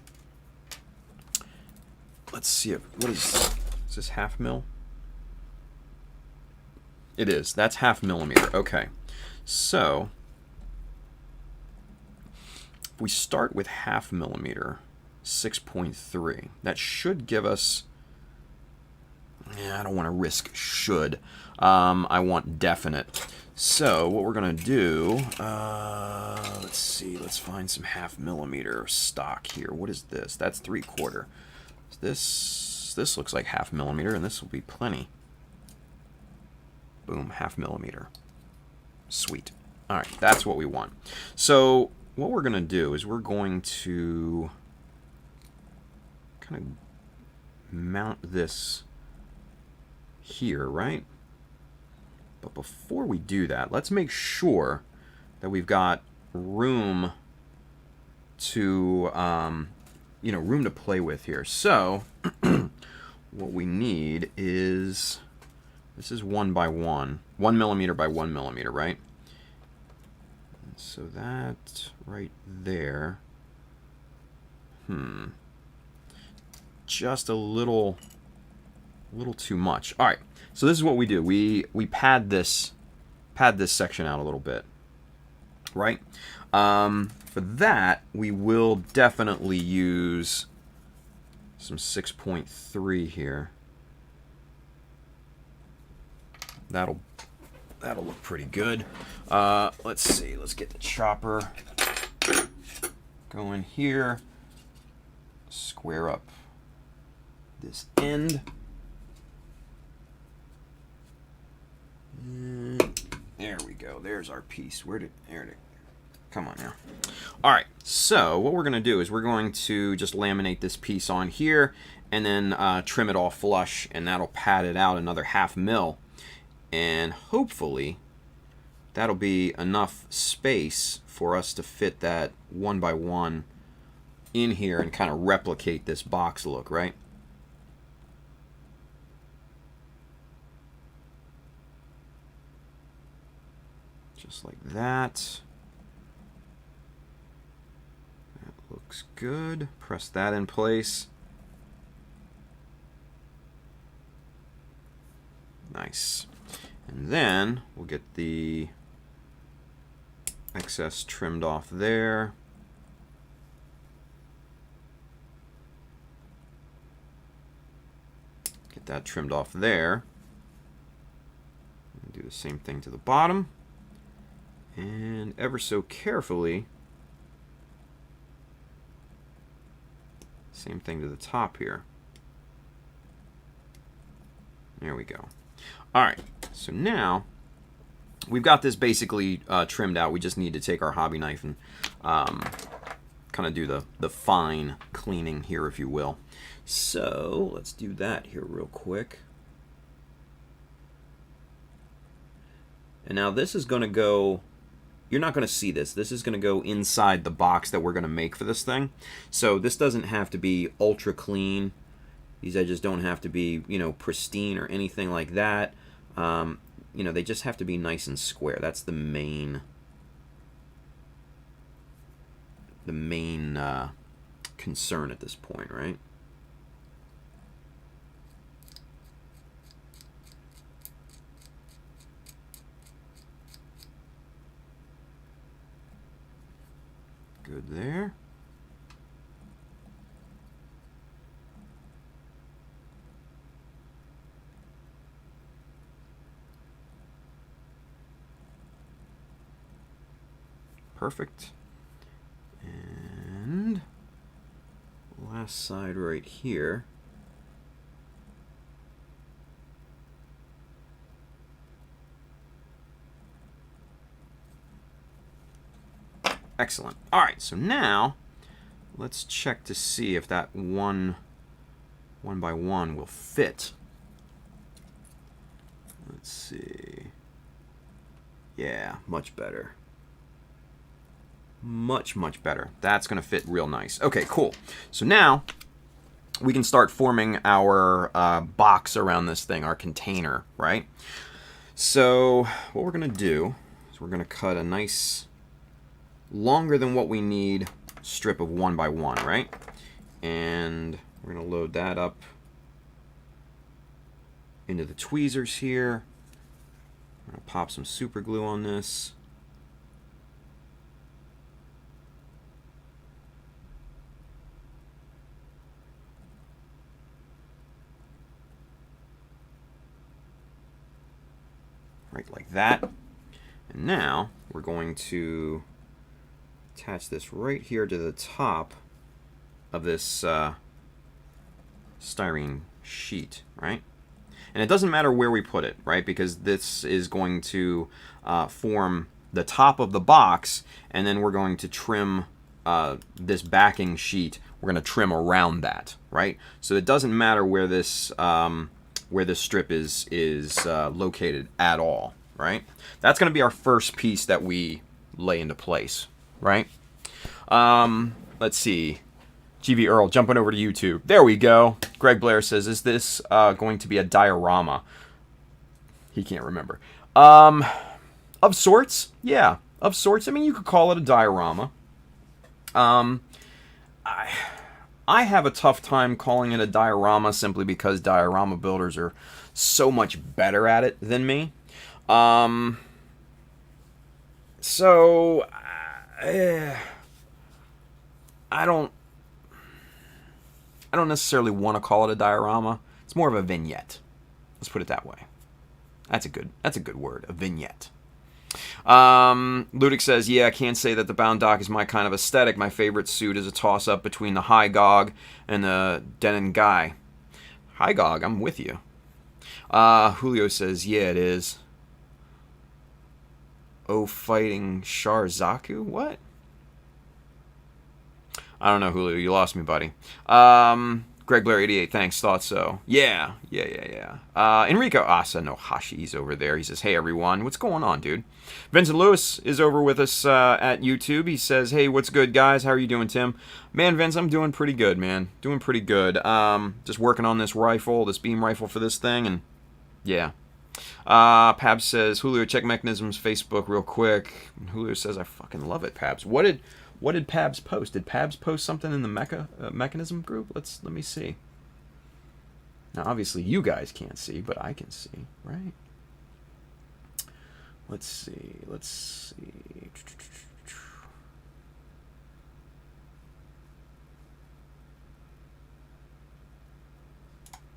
let's see, what is this, half mil? It is. That's 0.5 millimeter. Okay. So if we start with 0.5 millimeter, 6.3, that should give us, I don't want to risk should. I want definite. So what we're going to do, let's see, let's find some 0.5 millimeter stock here. What is this? That's 3/4. This looks like 0.5 millimeter, and this will be plenty. Boom, 0.5 millimeter. Sweet. All right, that's what we want. So what we're going to do is we're going to kind of mount this here, right? But before we do that, let's make sure that we've got room to, room to play with here. So what we need is, this is 1 by 1 millimeter by 1 millimeter, right? So that right there, just a little too much. All right, so this is what we do. We pad this section out a little bit, right? For that, we will definitely use some 6.3 here. That'll look pretty good. Let's see. Let's get the chopper going here. Square up this end. There we go. There's our piece. There it is. Come on now. All right. So what we're going to do is we're going to just laminate this piece on here and then trim it all flush, and that'll pad it out another 0.5 mil. And hopefully that'll be enough space for us to fit that 1 by 1 in here and kind of replicate this box look, right? Just like that. Looks good. Press that in place. Nice. And then we'll get the excess trimmed off there. Get that trimmed off there. Do the same thing to the bottom. And ever so carefully, same thing to the top here. There we go. All right, so now we've got this basically trimmed out. We just need to take our hobby knife and kind of do the fine cleaning here, if you will. So let's do that here real quick. And now this is going to go, you're not going to see this. This is going to go inside the box that we're going to make for this thing. So this doesn't have to be ultra clean. These edges don't have to be, you know, pristine or anything like that. You know, they just have to be nice and square. That's the main concern at this point, right? Good there. Perfect. And last side right here. Excellent. All right, so now let's check to see if that one by one will fit. Let's see. Yeah, much better. Much better. That's going to fit real nice. Okay, cool. So now we can start forming our box around this thing, our container, right? So what we're going to do is we're going to cut a nice, longer than what we need, strip of 1 by 1, right? And we're going to load that up into the tweezers here. I'm going to pop some super glue on this. Right like that. And now we're going to attach this right here to the top of this styrene sheet, right? And it doesn't matter where we put it, right? Because this is going to form the top of the box, and then we're going to trim this backing sheet. We're going to trim around that, right? So it doesn't matter where this strip is located at all, right? That's going to be our first piece that we lay into place, right? Let's see. GB Earl jumping over to YouTube. There we go. Greg Blair says, is this going to be a diorama? He can't remember. Of sorts. Yeah, of sorts. I mean, you could call it a diorama. I have a tough time calling it a diorama simply because diorama builders are so much better at it than me. So I don't necessarily want to call it a diorama. It's more of a vignette. Let's put it that way. That's a good word, a vignette. Ludic says, yeah, I can't say that the bound dock is my kind of aesthetic. My favorite suit is a toss-up between the High Gog and the Denon Guy. High Gog, I'm with you. Julio says, yeah, it is. Oh, fighting Sharzaku? What? I don't know, Julio. You lost me, buddy. Greg Blair 88, thanks. Thought so. Yeah. Enrico Asa no Hashi's over there. He says, hey, everyone. What's going on, dude? Vincent Lewis is over with us at YouTube. He says, hey, what's good, guys? How are you doing, Tim? Man, Vince, I'm doing pretty good, man. Doing pretty good. Just working on this rifle, this beam rifle for this thing, and yeah. Pabs says, Julio, check Mechanism's Facebook real quick. And Julio says, I fucking love it, Pabs. What What did Pabs post? Did Pabs post something in the mechanism group? Let me see. Now, obviously, you guys can't see, but I can see, right? Let's see. Let's see.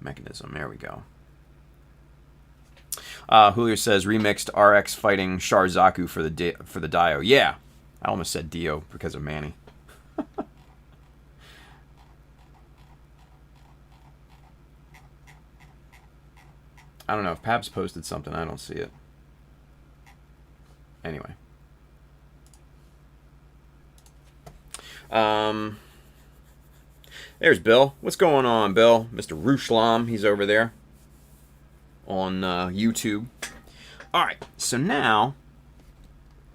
Mechanism. There we go. Julio says remixed RX fighting Sharzaku for the Dio. Yeah, I almost said Dio because of Manny. I don't know if Pabs posted something. I don't see it. Anyway. There's Bill. What's going on, Bill? Mr. Rushlam, he's over there on YouTube. All right, so now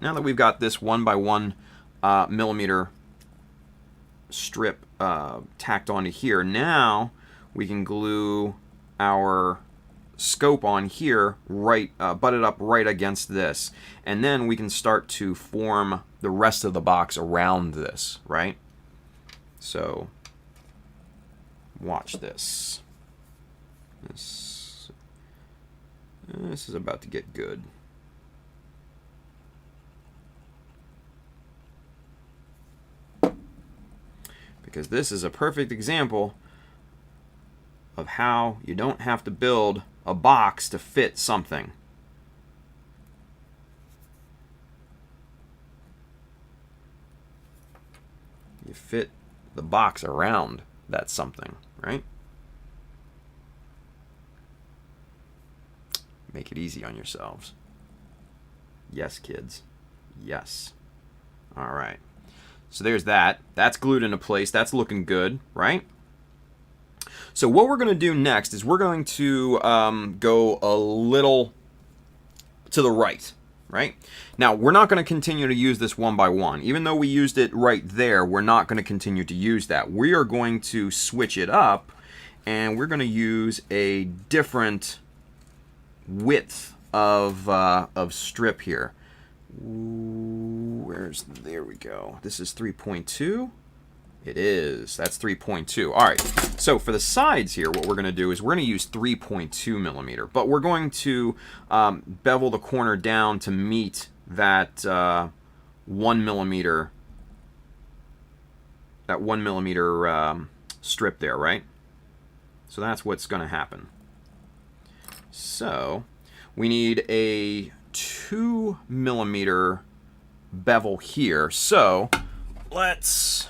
that we've got this 1x1 millimeter strip tacked onto here, now we can glue our scope on here, right, butted up right against this, and then we can start to form the rest of the box around this, right? So watch this. This is about to get good. Because this is a perfect example of how you don't have to build a box to fit something. You fit the box around that something, right? Make it easy on yourselves. Yes, kids. Yes. All right. So there's that. That's glued into place. That's looking good, right? So what we're going to do next is we're going to go a little to the right, right? Now, we're not going to continue to use this 1x1. Even though we used it right there, we're not going to continue to use that. We are going to switch it up, and we're going to use a different width of strip here. There we go. This is 3.2. It is. That's 3.2. All right. So for the sides here, what we're going to do is we're going to use 3.2 millimeter, but we're going to bevel the corner down to meet that 1 millimeter strip there, right? So that's what's going to happen. So we need a 2 millimeter bevel here. So let's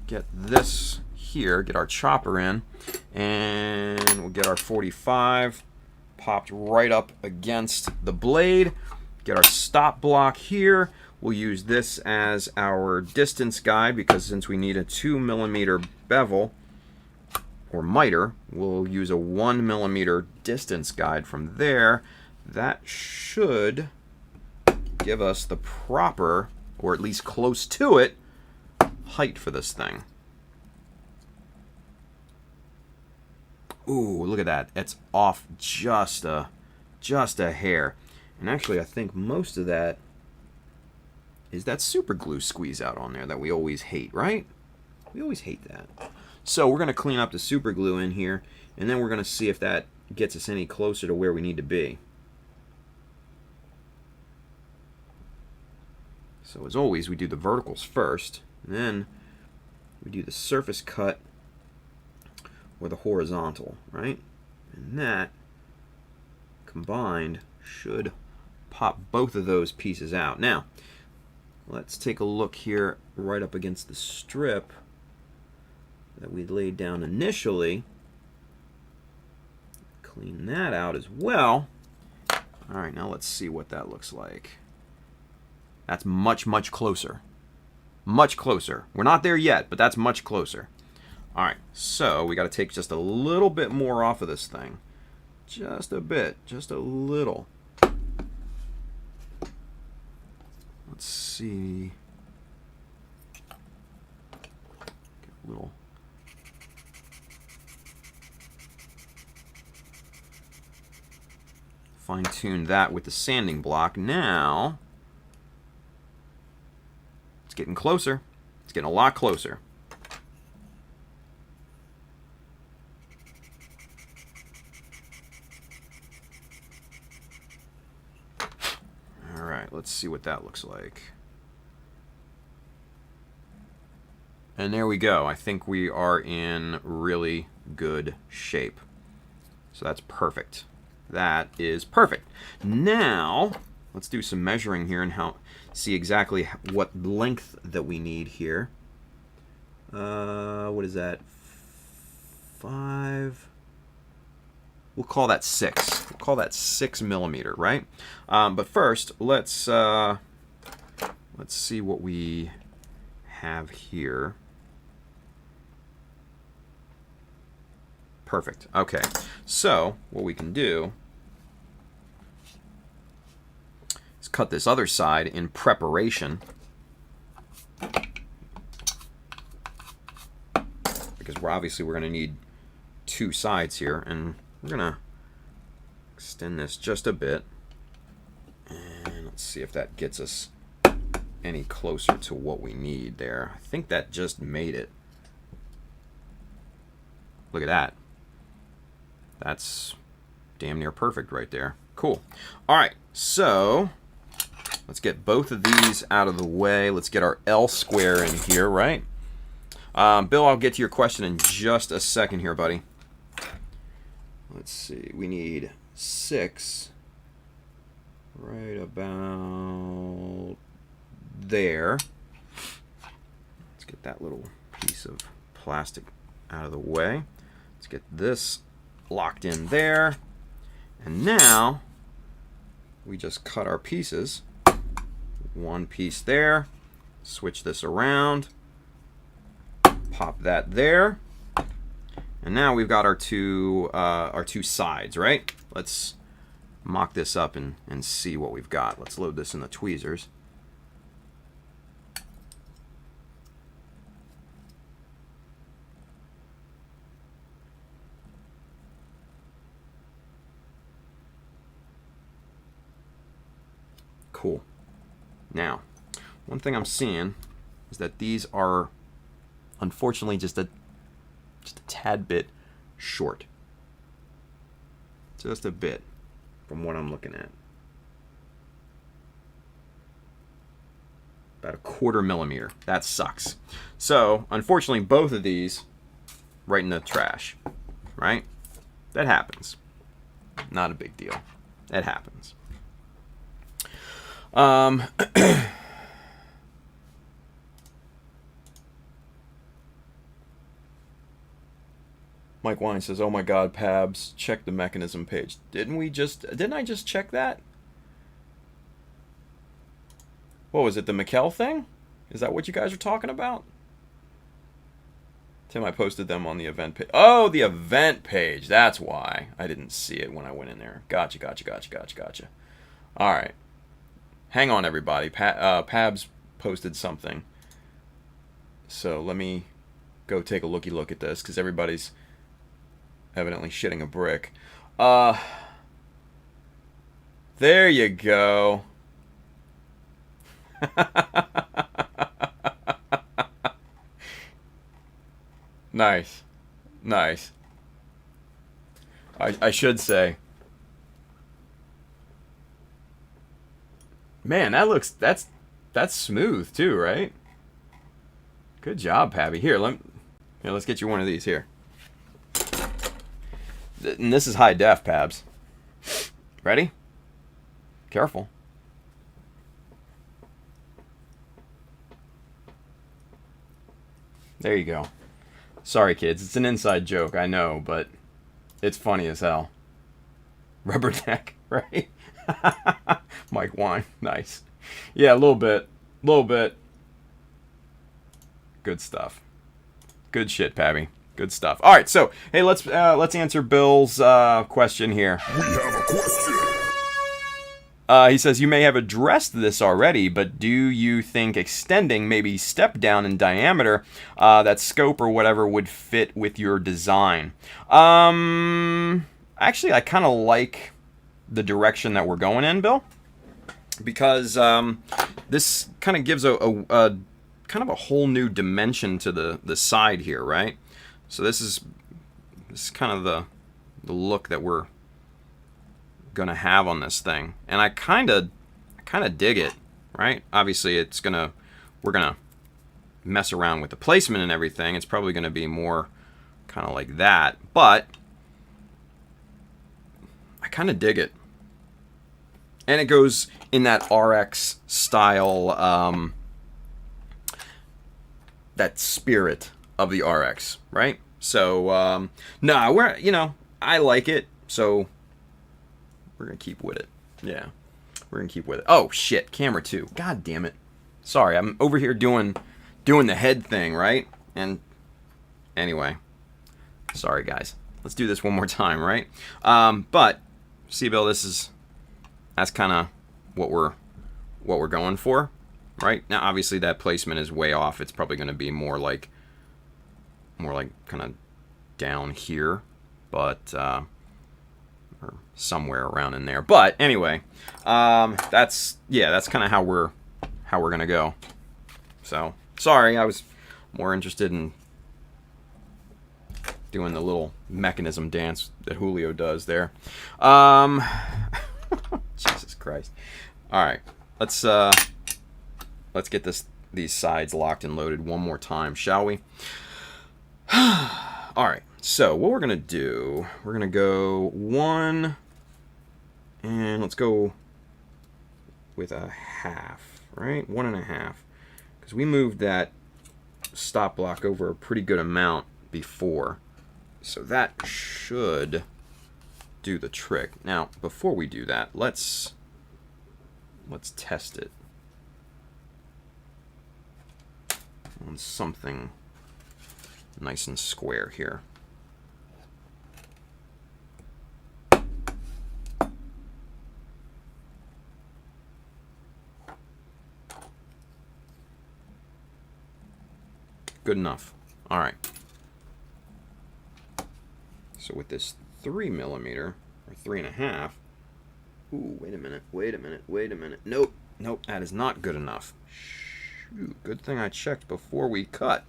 get this here, get our chopper in, and we'll get our 45 popped right up against the blade. Get our stop block here. We'll use this as our distance guide because since we need a 2 millimeter bevel or miter, we'll use a 1 millimeter distance guide from there. That should give us the proper, or at least close to it, height for this thing. Ooh, look at that. It's off just a hair. And actually, I think most of that is that super glue squeeze out on there that we always hate, right? We always hate that. So we're going to clean up the super glue in here, and then we're going to see if that gets us any closer to where we need to be. So as always, we do the verticals first, and then we do the surface cut or the horizontal, right? And that combined should pop both of those pieces out. Now, let's take a look here right up against the strip that we laid down initially. Clean that out as well. All right, now let's see what that looks like. That's much, much closer. Much closer. We're not there yet, but that's much closer. All right, so we got to take just a little bit more off of this thing. Just a bit, just a little. Let's see. Get a little. Fine-tune that with the sanding block. Now, getting closer. It's getting a lot closer. All right, let's see what that looks like. And there we go. I think we are in really good shape. So that's perfect. That is perfect. Now, let's do some measuring here and see exactly what length that we need here. What is that? 5. We'll call that 6. We'll call that 6 millimeter, right? But first, let's see what we have here. Perfect. Okay. So what we can do is cut this other side in preparation, because we're going to need 2 sides here, and we're going to extend this just a bit, and let's see if that gets us any closer to what we need there. I think that just made it. Look at that. That's damn near perfect right there. Cool. All right, so let's get both of these out of the way. Let's get our L square in here, right? Bill, I'll get to your question in just a second here, buddy. Let's see. We need 6 right about there. Let's get that little piece of plastic out of the way. Let's get this locked in there, and now we just cut our pieces. 1 piece there, switch this around, pop that there, and now we've got our two sides, right? Let's mock this up and see what we've got. Let's load this in the tweezers. Cool. Now, one thing I'm seeing is that these are unfortunately just a tad bit short. Just a bit from what I'm looking at. About 1/4 millimeter. That sucks. So, unfortunately, both of these right in the trash, right? That happens. Not a big deal. That happens. Mike Wine says, "Oh my God, Pabs, check the mechanism page." Didn't I just check that? What was it, the Mikkel thing? Is that what you guys are talking about? Tim, I posted them on the event page. Oh, the event page. That's why I didn't see it when I went in there. Gotcha. All right. Hang on, everybody. Pabs posted something. So let me go take a look at this, because everybody's evidently shitting a brick. There you go. Nice. I should say, man, that's smooth too, right? Good job, Pabby. Here, let's get you one of these here. And this is high def, Pabs. Ready? Careful. There you go. Sorry, kids. It's an inside joke, I know, but it's funny as hell. Rubber neck, right? Mike Wine. Nice. Yeah, a little bit. Good stuff. Good shit, Pabby. Good stuff. All right, so hey, let's answer Bill's question here. We have a question. He says, you may have addressed this already, but do you think extending, maybe step down in diameter, that scope or whatever would fit with your design? Actually, I kind of like the direction that we're going in, Bill, because this kind of gives a kind of a whole new dimension to the side here, right? So this is kind of the look that we're gonna have on this thing, and I kind of dig it, right? Obviously, we're gonna mess around with the placement and everything. It's probably gonna be more kind of like that, but I kind of dig it, and it goes in that RX style, that spirit of the RX, right? So no, I like it, so we're gonna keep with it. Yeah, we're gonna keep with it. Oh shit, camera 2. God damn it. Sorry, I'm over here doing the head thing, right? And anyway, sorry guys. Let's do this one more time, right? But see, Bill, that's kind of what we're going for, right? Now, obviously, that placement is way off. It's probably going to be more like kind of down here, but or somewhere around in there. But anyway, that's kind of how we're gonna go. So sorry, I was more interested in doing the little mechanism dance that Julio does there. Jesus Christ. All right, let's get these sides locked and loaded one more time, shall we? All right. So what we're gonna do, we're gonna go 1, and let's go with a half, right? 1.5, because we moved that stop block over a pretty good amount before, so that should do the trick. Now, before we do that, let's test it on something nice and square here. Good enough. All right. So with this 3mm or 3.5. Ooh, wait a minute. Nope, that is not good enough. Shoot, good thing I checked before we cut,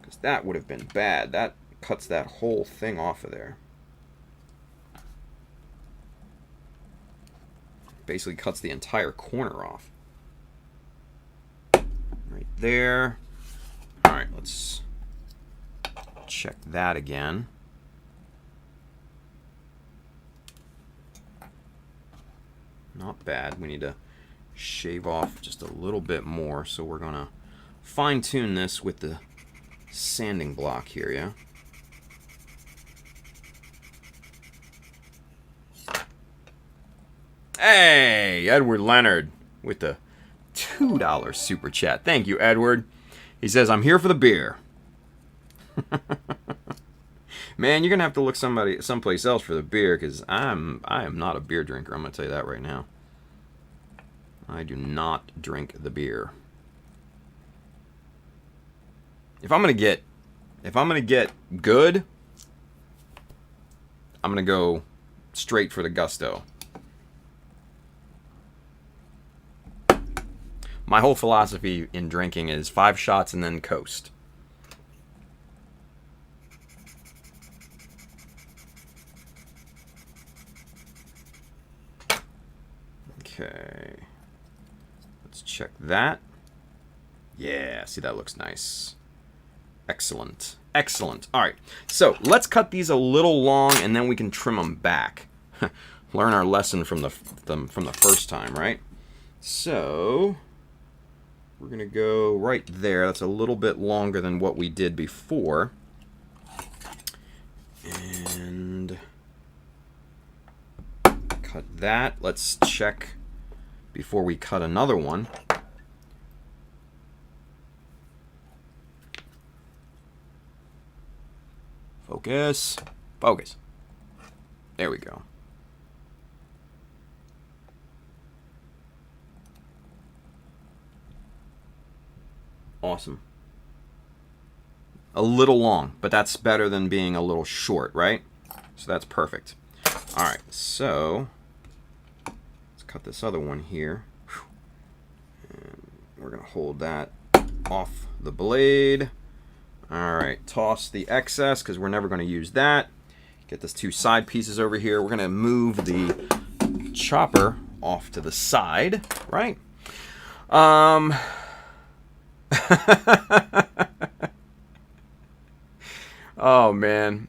because that would have been bad. That cuts that whole thing off of there. Basically cuts the entire corner off. Right there. All right, let's check that again. Not bad. We need to shave off just a little bit more, so we're gonna fine tune this with the sanding block here, yeah? Hey, Edward Leonard with the $2 super chat. Thank you, Edward. He says, I'm here for the beer. Man, you're going to have to look someplace else for the beer, because I am not a beer drinker. I'm going to tell you that right now. I do not drink the beer. If I'm going to get good, I'm going to go straight for the gusto. My whole philosophy in drinking is 5 shots and then coast. Okay. Let's check that. Yeah, see, that looks nice. Excellent. Excellent. All right. So let's cut these a little long, and then we can trim them back. Learn our lesson from the first time, right? So we're going to go right there. That's a little bit longer than what we did before. And cut that. Let's check before we cut another one. Focus. Focus. There we go. Awesome. A little long, but that's better than being a little short, right? So that's perfect. All right, so let's cut this other one here. And we're going to hold that off the blade. Alright, toss the excess because we're never going to use that. Get these two side pieces over here. We're going to move the chopper off to the side, right? Oh, man.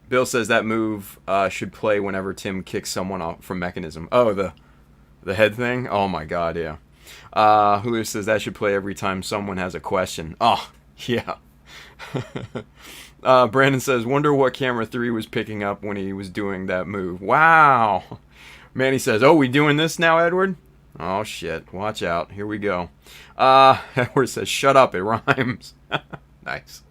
Bill says that move should play whenever Tim kicks someone off from Mechanism. Oh, the head thing? Oh, my God, yeah. Julio says that should play every time someone has a question. Oh, yeah. Brandon says, wonder what camera 3 was picking up when he was doing that move. Wow. Manny says, oh, we doing this now, Edward? Oh, shit. Watch out. Here we go. Edward says, shut up. It rhymes. Nice.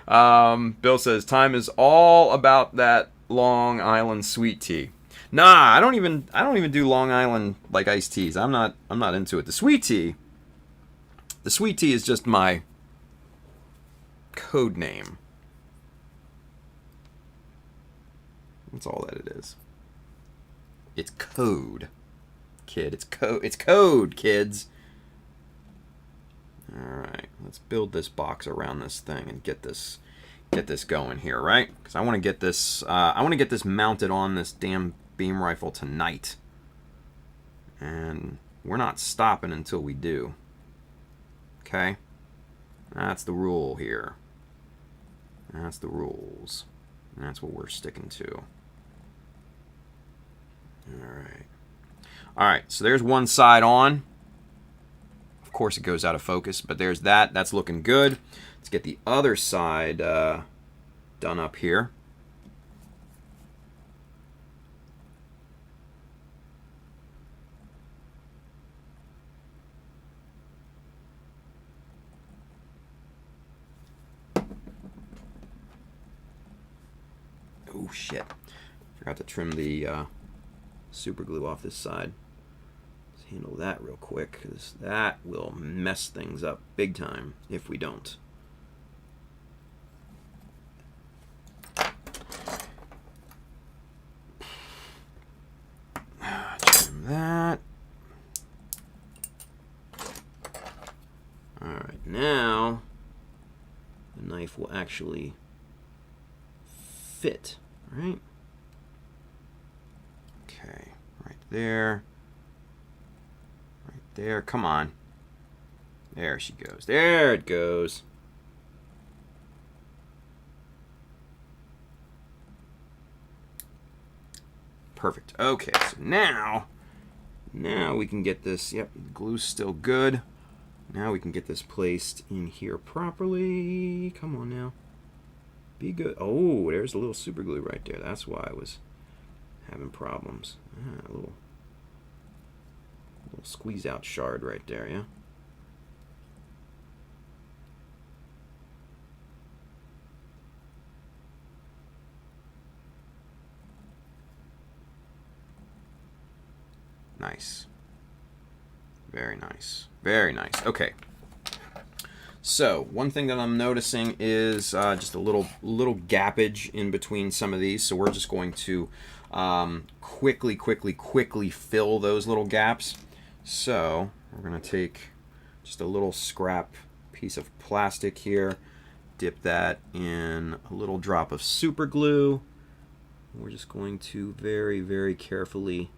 Bill says, time is all about that Long Island sweet tea. Nah, I don't even do Long Island like iced teas. I'm not into it. The sweet tea is just my code name. That's all that it is. It's code, kid. It's code, kids. All right, let's build this box around this thing and get this going here, right? Because I want to get this mounted on this damn beam rifle tonight, and we're not stopping until we do. Okay, that's the rule here. That's the rules. And that's what we're sticking to. All right, so there's one side on. Of course it goes out of focus, but there's that. That's looking good. Let's get the other side done up here. Oh shit, forgot to trim the super glue off this side. Let's handle that real quick, because that will mess things up big time if we don't. Trim that. Alright, now the knife will actually fit, right? Okay, right there. Right there, come on. There she goes. There it goes. Perfect. Okay, so now we can get this, yep, glue's still good. Now we can get this placed in here properly. Come on now. Be good. Oh, there's a little super glue right there. That's why I was having problems. A little squeeze out shard right there, yeah? Nice. Very nice. Very nice. Okay. So, one thing that I'm noticing is just a little gappage in between some of these. So we're just going to quickly fill those little gaps. So we're going to take just a little scrap piece of plastic here, dip that in a little drop of super glue. We're just going to very carefully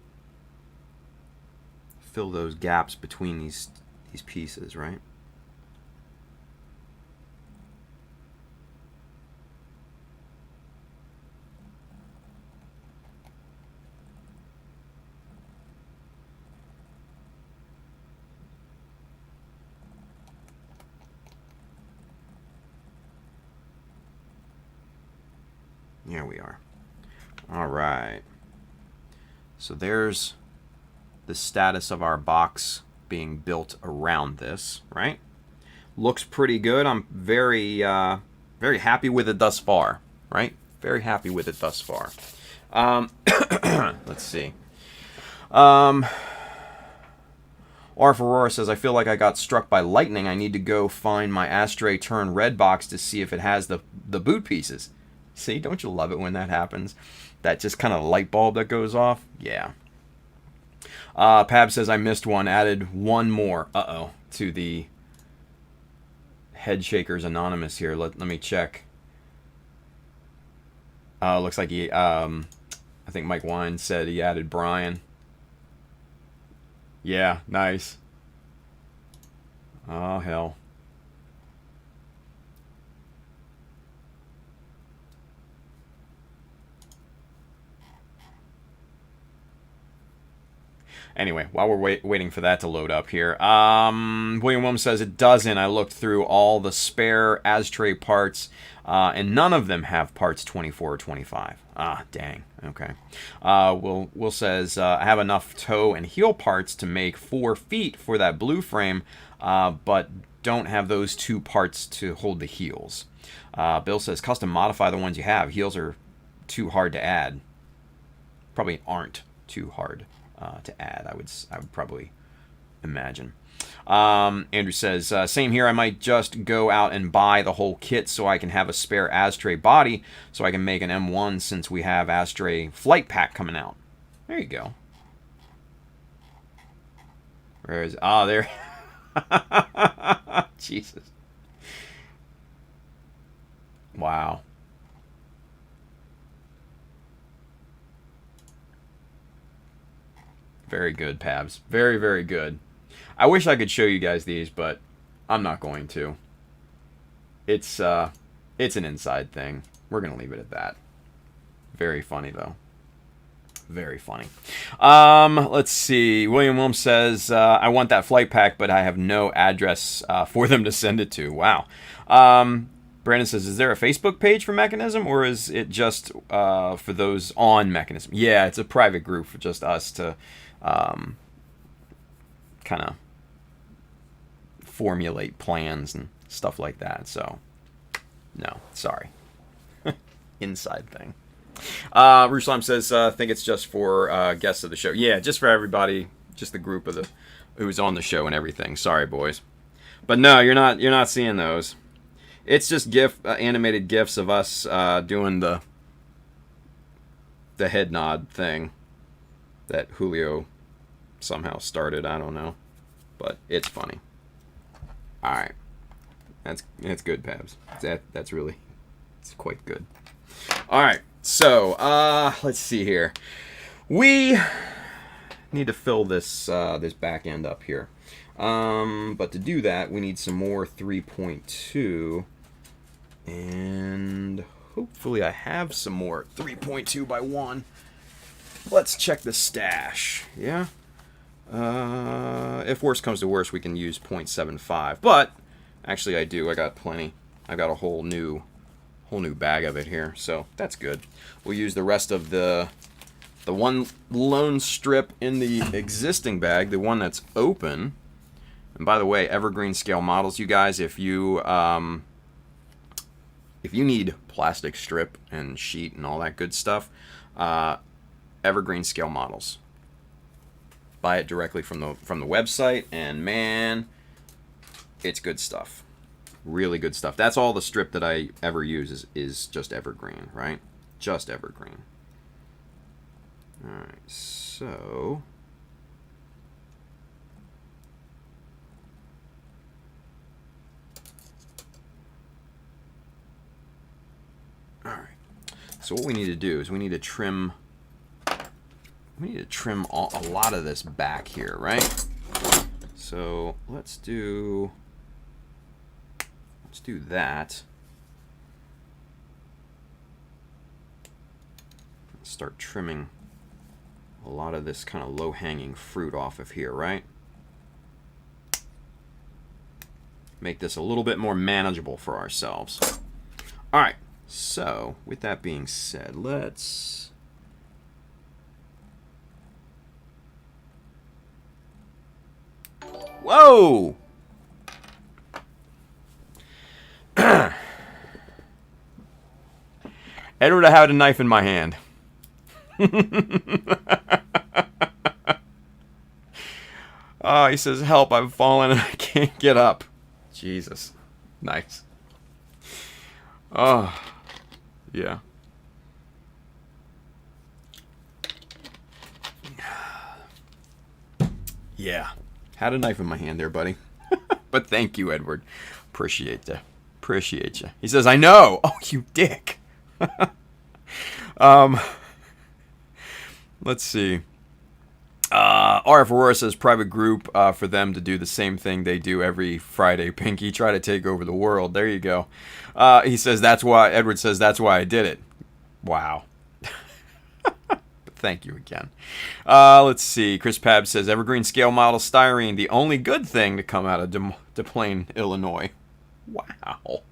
fill those gaps between these pieces, right? Here we are. All right. So there's the status of our box being built around this, right? Looks pretty good. I'm very happy with it thus far, right? Very happy with it thus far. Let's see. R. Aurora says, I feel like I got struck by lightning. I need to go find my Astray Turn Red box to see if it has the boot pieces. See, don't you love it when that happens? That just kind of light bulb that goes off? Yeah. Pab says, I missed one. Added one more. To the Head Shakers Anonymous here. Let me check. Looks like he, I think Mike Wine said he added Brian. Yeah, nice. Oh, hell. Anyway, while we're waiting for that to load up here, William Williams says it doesn't. I looked through all the spare Astray parts, and none of them have parts 24 or 25. Ah, dang. Okay. Will says, I have enough toe and heel parts to make 4 feet for that blue frame, but don't have those 2 parts to hold the heels. Bill says, custom modify the ones you have. Heels are too hard to add. Probably aren't too hard to add, I would probably imagine. Andrew says, same here. I might just go out and buy the whole kit so I can have a spare Astray body so I can make an M1 since we have Astray flight pack coming out. There you go. Where is... Ah, there. Jesus. Wow. Very good, Pabs. Very, very good. I wish I could show you guys these, but I'm not going to. It's an inside thing. We're going to leave it at that. Very funny, though. Very funny. Let's see. William Williams says, I want that flight pack, but I have no address for them to send it to. Wow. Brandon says, is there a Facebook page for Mechanism, or is it just for those on Mechanism? Yeah, it's a private group for just us to kind of formulate plans and stuff like that. So, no, sorry. Inside thing. Ruslam says, I think it's just for guests of the show. Yeah, just for everybody, just the group of who's on the show and everything. Sorry, boys. But no, you're not seeing those. It's just animated GIFs of us doing the head nod thing that Julio somehow started. I don't know, but it's funny. All right, that's good, Pabs. That's really, it's quite good. All right, so let's see here. We need to fill this back end up here, but to do that, we need some more 3.2. And hopefully I have some more 3.2 by 1. Let's check the stash. Yeah. If worse comes to worse, we can use 0.75. But actually, I do. I got plenty. I got a whole new bag of it here, so that's good. We'll use the rest of the one lone strip in the existing bag, the one that's open. And by the way, evergreen scale models, you guys, if you need plastic strip and sheet and all that good stuff, evergreen scale models. Buy it directly from the website, and man, it's good stuff. Really good stuff. That's all the strip that I ever use is just evergreen, right? Just evergreen. All right, so so what we need to do is we need to trim a lot of this back here, right? So let's do that. Let's start trimming a lot of this kind of low-hanging fruit off of here, right? Make this a little bit more manageable for ourselves. All right. So, with that being said, let's... Whoa! Edward, I had a knife in my hand. Oh, he says, help, I've fallen and I can't get up. Jesus. Nice. Oh, yeah. Yeah. Had a knife in my hand there, buddy. But thank you, Edward. Appreciate you. Appreciate you. He says, I know. Oh, you dick. Let's see. RF Aurora says private group for them to do the same thing they do every Friday. Pinky, try to take over the world. There you go. He says that's why. Edward says that's why I did it. Wow. Thank you again. Let's see. Chris Pab says evergreen scale model styrene, the only good thing to come out of Des Plaines, Illinois. Wow.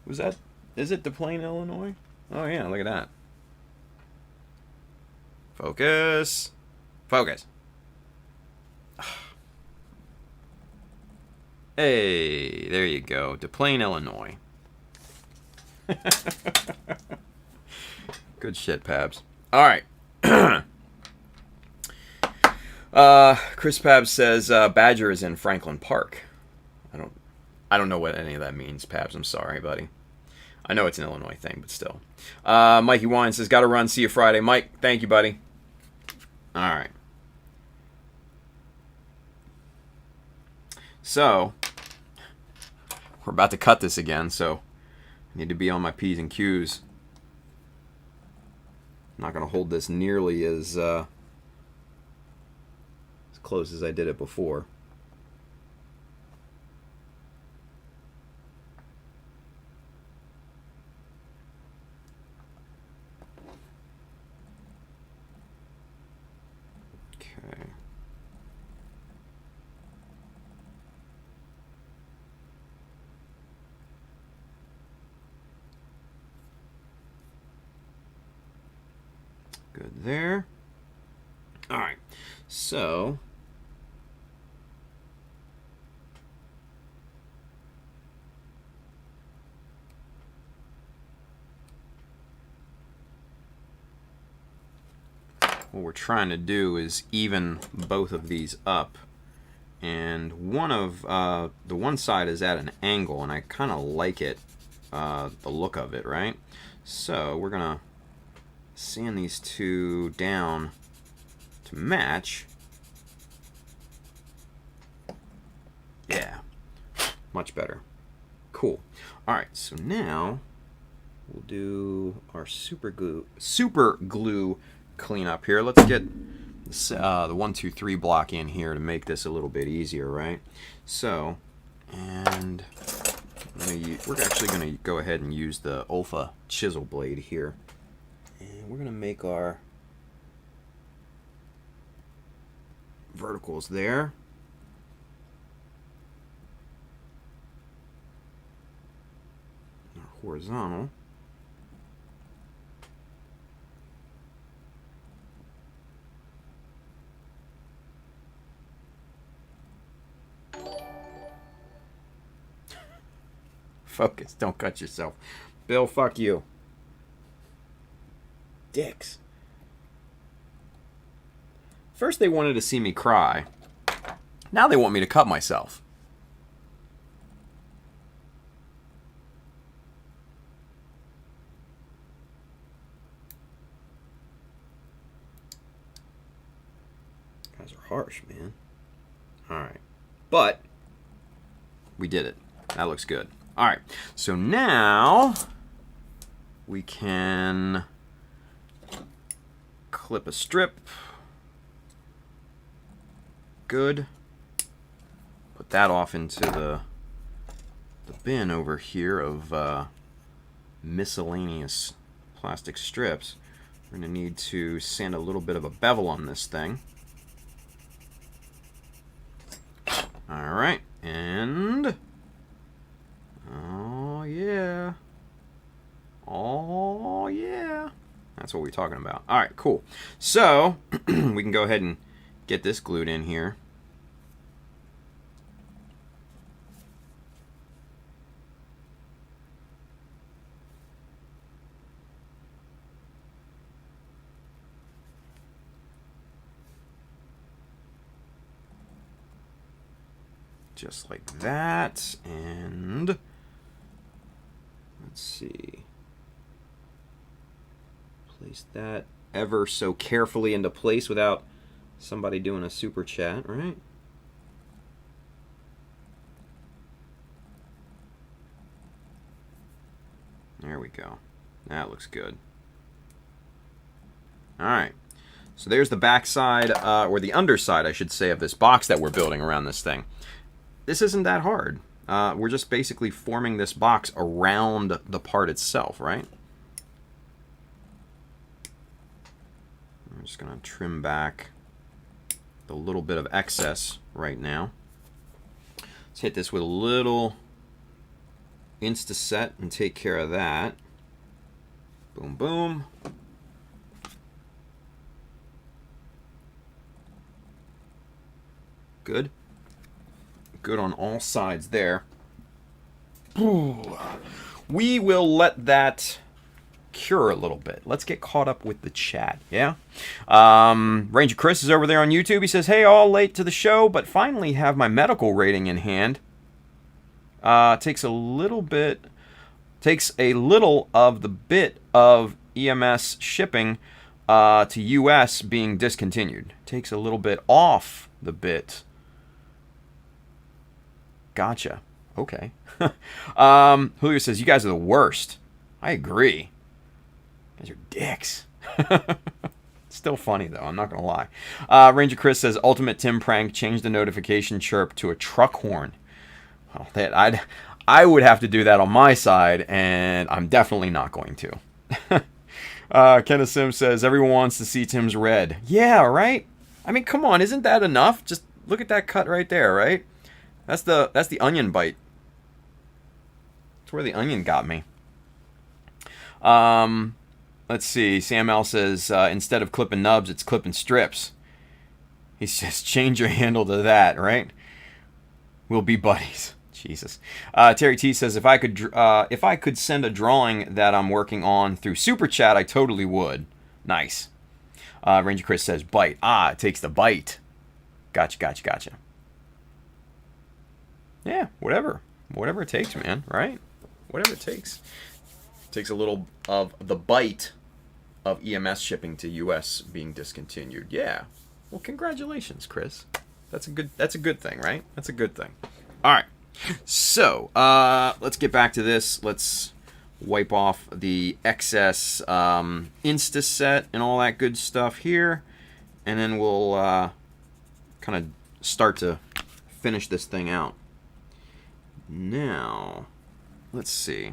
Was that? Is it Des Plaines, Illinois? Oh yeah, look at that. Focus. Focus. Hey, there you go. Des Plaines, Illinois. Good shit, Pabs. All right. Chris Pabs says Badger is in Franklin Park. I don't know what any of that means, Pabs. I'm sorry, buddy. I know it's an Illinois thing, but still. Mikey Wine says, gotta run. See you Friday. Mike, thank you, buddy. All right. So, we're about to cut this again, so I need to be on my P's and Q's. I'm not going to hold this nearly as close as I did it before. Okay. Good there. All right. So what we're trying to do is even both of these up, and one of the one side is at an angle, and I kind of like it, the look of it, right? So we're gonna sand these two down to match. Yeah, much better. Cool. All right, so now we'll do our super glue cleanup here. Let's get this, the 1, 2, 3 block in here to make this a little bit easier, right? So, and we're actually going to go ahead and use the Olfa chisel blade here. And we're going to make our verticals there. Our horizontal. Focus, don't cut yourself. Bill, fuck you. Dicks. First they wanted to see me cry. Now they want me to cut myself. Guys are harsh, man. Alright. But we did it. That looks good. Alright. So now we can clip a strip. Good. Put that off into the bin over here of miscellaneous plastic strips. We're going to need to sand a little bit of a bevel on this thing. Alright, and oh yeah. Oh yeah. That's what we're talking about. Alright, cool. So we can go ahead and get this glued in here. Just like that, and let's see. Place that ever so carefully into place without somebody doing a super chat, right? There we go. That looks good. All right. So there's the back side, or the underside, I should say, of this box that we're building around this thing. This isn't that hard. We're just basically forming this box around the part itself, right? I'm just going to trim back the little bit of excess right now. Let's hit this with a little Insta-Set and take care of that. Boom, boom. Good. Good on all sides there. Ooh. We will let that cure a little bit. Let's get caught up with the chat, yeah? Ranger Chris is over there on YouTube. He says, hey, all late to the show, but finally have my medical rating in hand. Takes a little of the bit of EMS shipping to US being discontinued. Takes a little bit off the bit. Gotcha. Okay. Julio says, you guys are the worst. I agree. You guys are dicks. Still funny, though. I'm not going to lie. Ranger Chris says, Ultimate Tim prank, change the notification chirp to a truck horn. Well, I would have to do that on my side, and I'm definitely not going to. Kenneth Sims says, everyone wants to see Tim's red. Yeah, right? I mean, come on. Isn't that enough? Just look at that cut right there, right? That's the onion bite. That's where the onion got me. Let's see. Sam L says, instead of clipping nubs, it's clipping strips. He says, change your handle to that, right? We'll be buddies. Jesus. Terry T says, if I could send a drawing that I'm working on through Super Chat, I totally would. Nice. Ranger Chris says, bite. Ah, it takes the bite. Gotcha. Yeah, whatever it takes, man, right? Whatever it takes. It takes a little of the bite of EMS shipping to US being discontinued. Yeah. Well, congratulations, Chris. That's a good thing, right? That's a good thing. All right. So, let's get back to this. Let's wipe off the excess Insta-Set and all that good stuff here. And then we'll kind of start to finish this thing out. Now, let's see.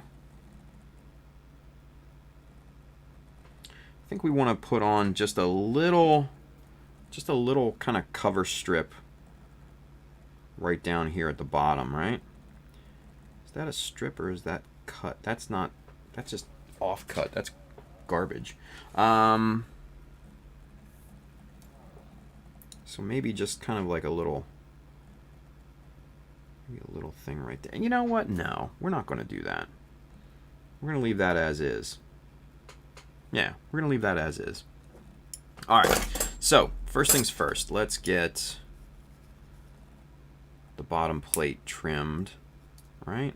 I think we want to put on just a little kind of cover strip right down here at the bottom, right? Is that a strip or is that cut? That's just off cut. That's garbage. So maybe just kind of like a little thing right there. And you know what? No, we're not going to do that. We're going to leave that as is. Yeah, we're going to leave that as is. All right. So, first things first. Let's get the bottom plate trimmed, right?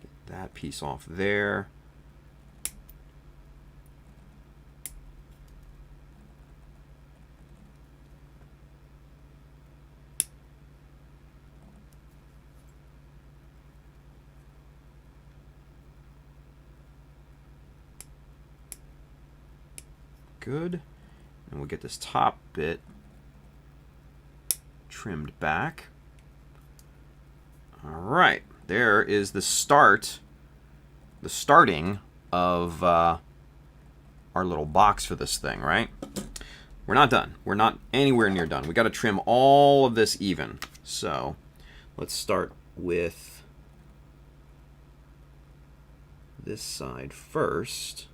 Get that piece off there. Good. And we'll get this top bit trimmed back. All right. There is the starting of our little box for this thing, right? We're not done. We're not anywhere near done. We got to trim all of this even. So let's start with this side first.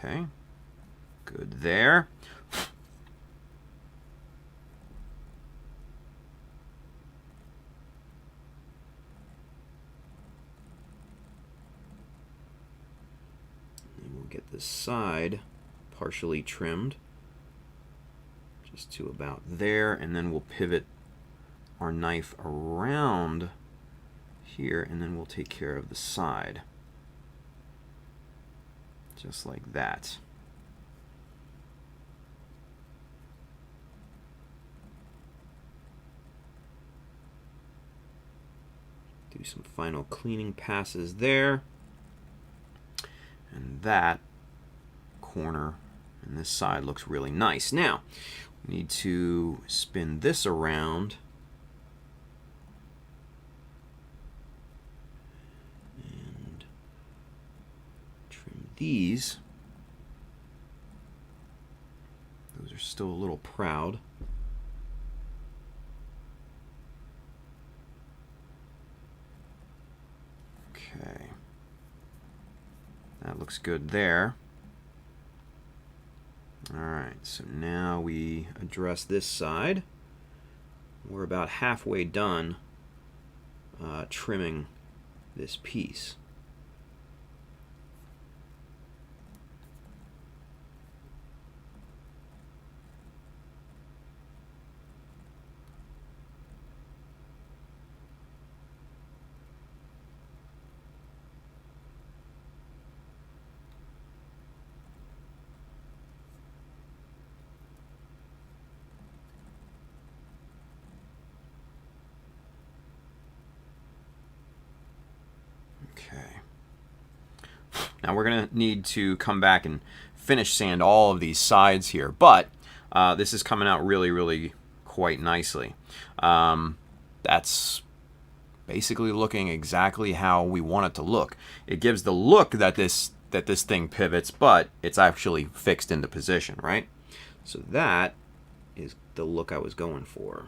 Okay, good there. And we'll get this side partially trimmed. just to about there, and then we'll pivot our knife around here, and then we'll take care of the side. Just like that. Do some final cleaning passes there. And that corner and this side looks really nice. Now, we need to spin this around. And trim these. Those are still a little proud. Okay. That looks good there. Alright, so now we address this side. We're about halfway done trimming this piece. Okay. Now we're going to need to come back and finish sand all of these sides here, but this is coming out really, really quite nicely. That's basically looking exactly how we want it to look. It gives the look that this thing pivots, but it's actually fixed into position, right? So that is the look I was going for.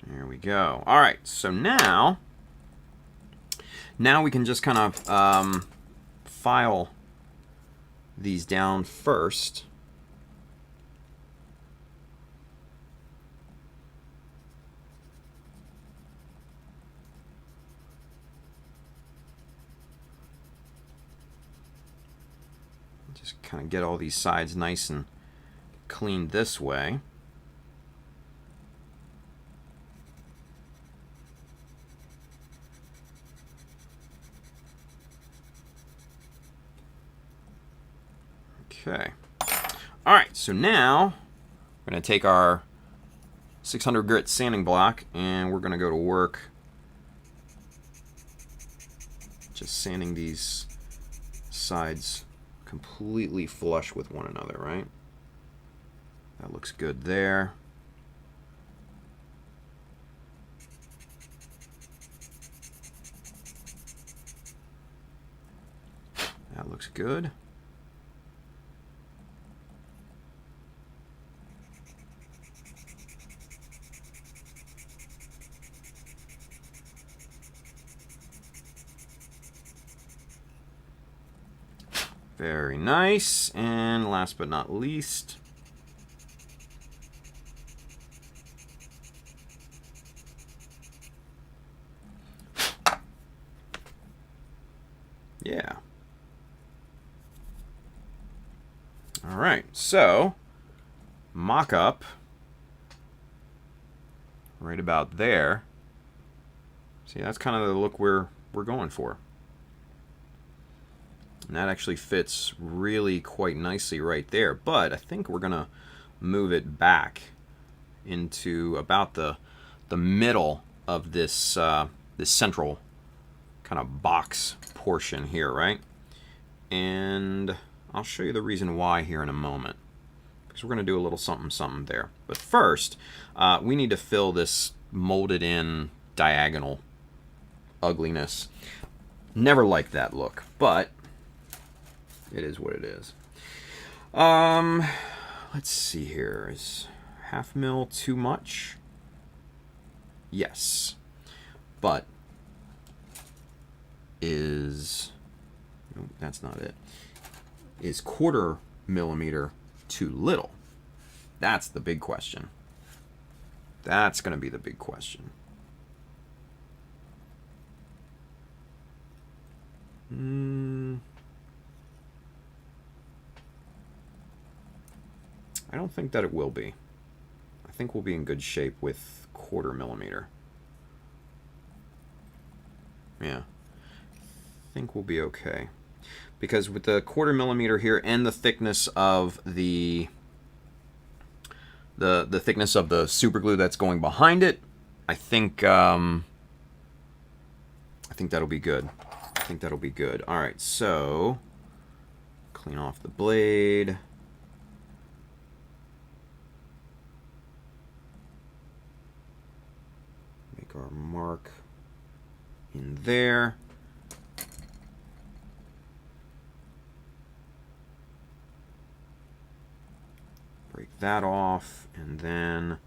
There we go. All right, so now we can just kind of file these down first. Just kind of get all these sides nice and clean this way. Okay. All right, so now we're going to take our 600 grit sanding block and we're going to go to work just sanding these sides completely flush with one another, right? That looks good there. That looks good. Very nice. And last but not least, yeah. All right, so mock up right about there. See, that's kind of the look we're going for. And that actually fits really quite nicely right there. But I think we're gonna move it back into about the middle of this this central kind of box portion here, right? And I'll show you the reason why here in a moment, because we're gonna do a little something there. But first, we need to fill this molded in diagonal ugliness. Never liked that look, but it is what it is. Let's see here. Is 1/2 mil too much? Yes. But is... Nope, that's not it. is 1/4 millimeter too little? That's the big question. That's going to be the big question. I don't think that it will be. I think we'll be in good shape with 1/4 millimeter. Yeah. I think we'll be okay. Because with the 1/4 millimeter here and the thickness of the thickness of the super glue that's going behind it, I think that'll be good. I think that'll be good. All right, so clean off the blade. Make our mark in there. Break that off, and then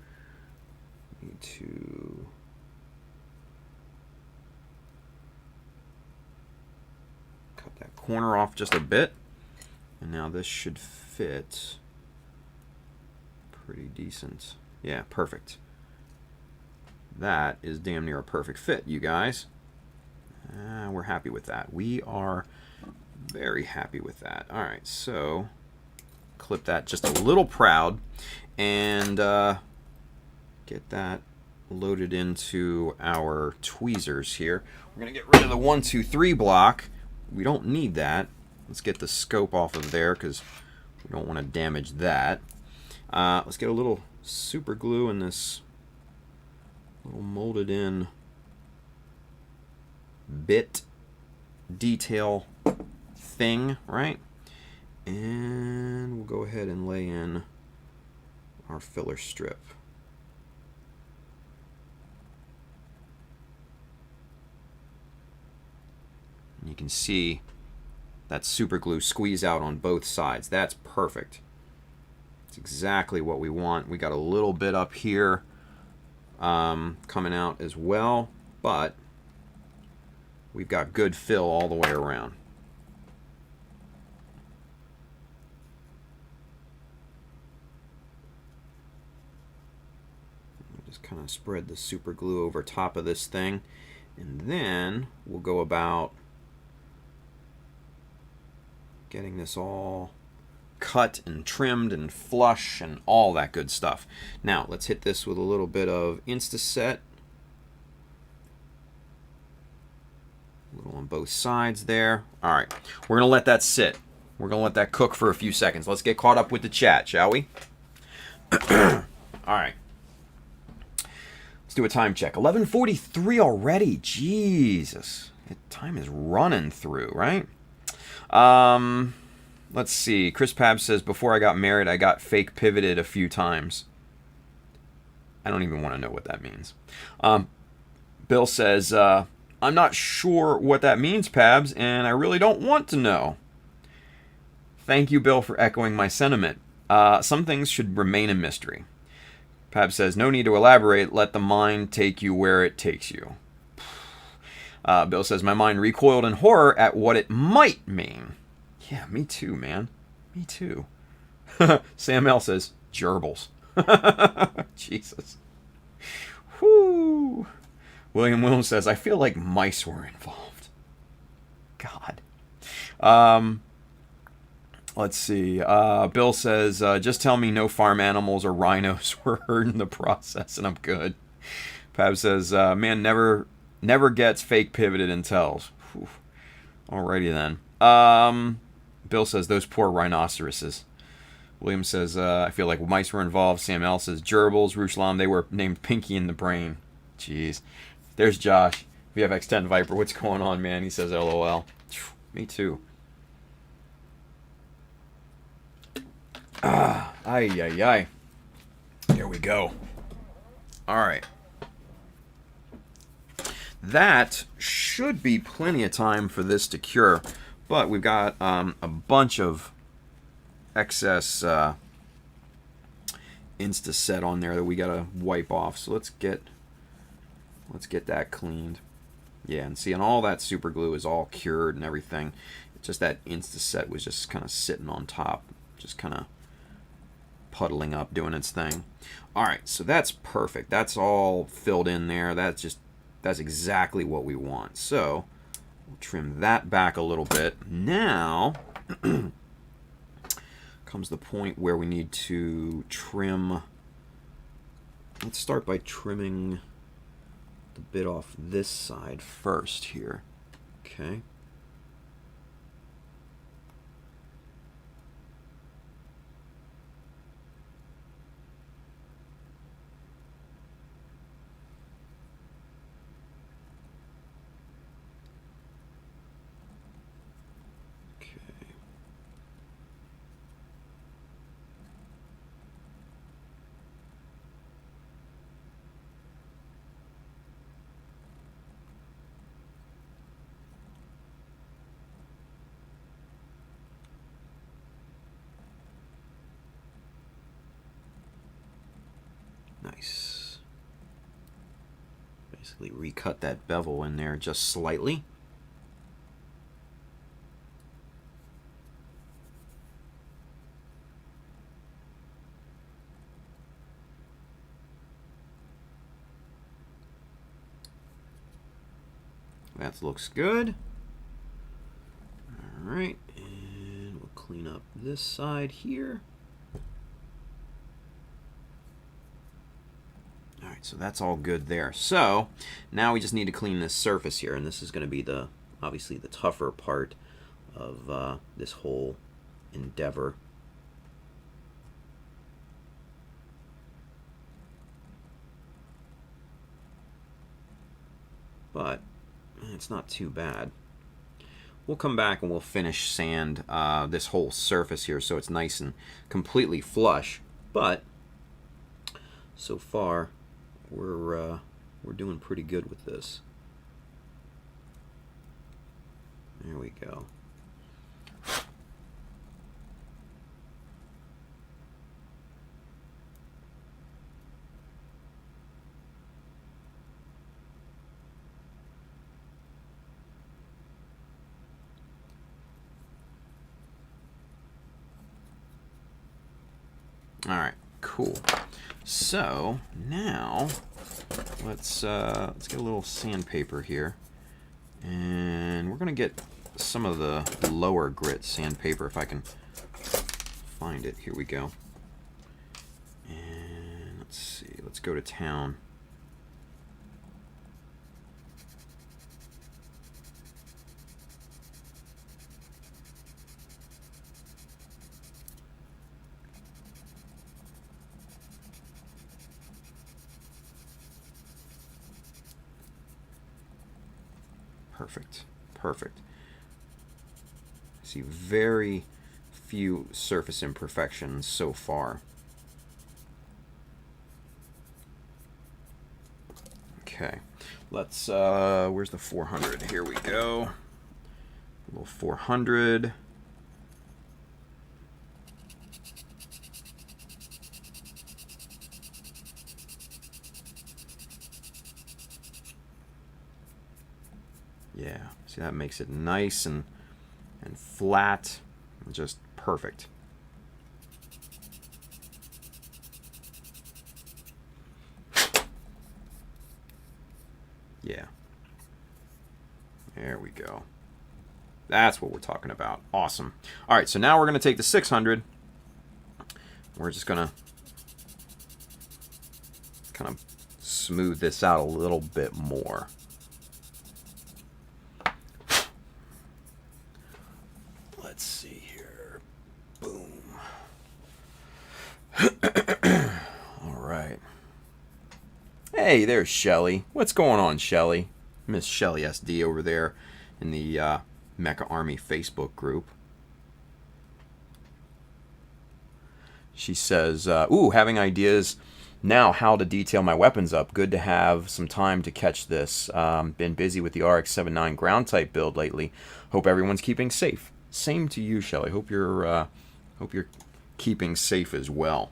need to cut that corner off just a bit, and now this should fit pretty decent. Yeah, perfect. That is damn near a perfect fit, you guys. We're happy with that. We are very happy with that. All right, so clip that just a little proud and get that loaded into our tweezers here. We're going to get rid of the 1, 2, 3 block. We don't need that. Let's get the scope off of there because we don't want to damage that. Let's get a little super glue in this little molded in bit detail thing, right? And we'll go ahead and lay in our filler strip. And you can see that super glue squeeze out on both sides. That's perfect. It's exactly what we want. We got a little bit up here coming out as well, but we've got good fill all the way around. Just kind of spread the super glue over top of this thing, and then we'll go about getting this all cut and trimmed and flush and all that good stuff. Now let's hit this with a little bit of Instaset. A little on both sides there. All right, we're gonna let that sit. We're gonna let that cook for a few seconds. Let's get caught up with the chat, shall we? All right. Let's do a time check. 11:43 already. Jesus, time is running through, right? Let's see. Chris Pab says, before I got married, I got fake pivoted a few times. I don't even want to know what that means. Bill says, I'm not sure what that means, Pabs, and I really don't want to know. Thank you, Bill, for echoing my sentiment. Some things should remain a mystery. Pab says, no need to elaborate. Let the mind take you where it takes you. Bill says, my mind recoiled in horror at what it might mean. Yeah, me too, man. Me too. Sam L says, gerbils. Jesus. Whoo. William Williams says, I feel like mice were involved. God. Let's see. Bill says, just tell me no farm animals or rhinos were hurt in the process, and I'm good. Pab says, man never gets fake pivoted and tells. Whew. Alrighty then. Bill says, those poor rhinoceroses. William says, I feel like mice were involved. Sam L says, gerbils, Ruslam, they were named Pinky in the Brain. Jeez. There's Josh. VFX10 Viper, what's going on, man? He says, LOL. Me too. Ay. Here we go. All right. That should be plenty of time for this to cure, but we've got a bunch of excess Instaset on there that we gotta wipe off. So let's get that cleaned. Yeah, and see, and all that super glue is all cured and everything. just that Instaset was just kind of sitting on top, just kind of puddling up, doing its thing. All right, so that's perfect. That's all filled in there. That's exactly what we want. So we'll trim that back a little bit. Now comes the point where we need to trim. Let's start by trimming the bit off this side first here. Okay. Nice. Basically recut that bevel in there just slightly. That looks good. All right, and we'll clean up this side here. All right, so that's all good there. So now we just need to clean this surface here, and this is going to be obviously the tougher part of this whole endeavor. But it's not too bad. We'll come back and we'll finish sand this whole surface here so it's nice and completely flush. But so far, we're doing pretty good with this. There we go. All right, cool. So now let's get a little sandpaper here, and we're gonna get some of the lower grit sandpaper if I can find it. Here we go. And let's see. Let's go to town. Perfect, perfect. I see very few surface imperfections so far. Okay, let's, where's the 400? Here we go. A little 400. Yeah, see, that makes it nice and flat, and just perfect. Yeah. There we go. That's what we're talking about. Awesome. All right, so now we're going to take the 600. We're just going to kind of smooth this out a little bit more. Let's see here. Boom. All right. Hey, there's Shelly. What's going on, Shelly? Miss Shelly SD over there in the Mecha Army Facebook group. She says, ooh, having ideas now how to detail my weapons up. Good to have some time to catch this. Been busy with the RX-79 ground type build lately. Hope everyone's keeping safe. Same to you, Shelly. Hope you're keeping safe as well.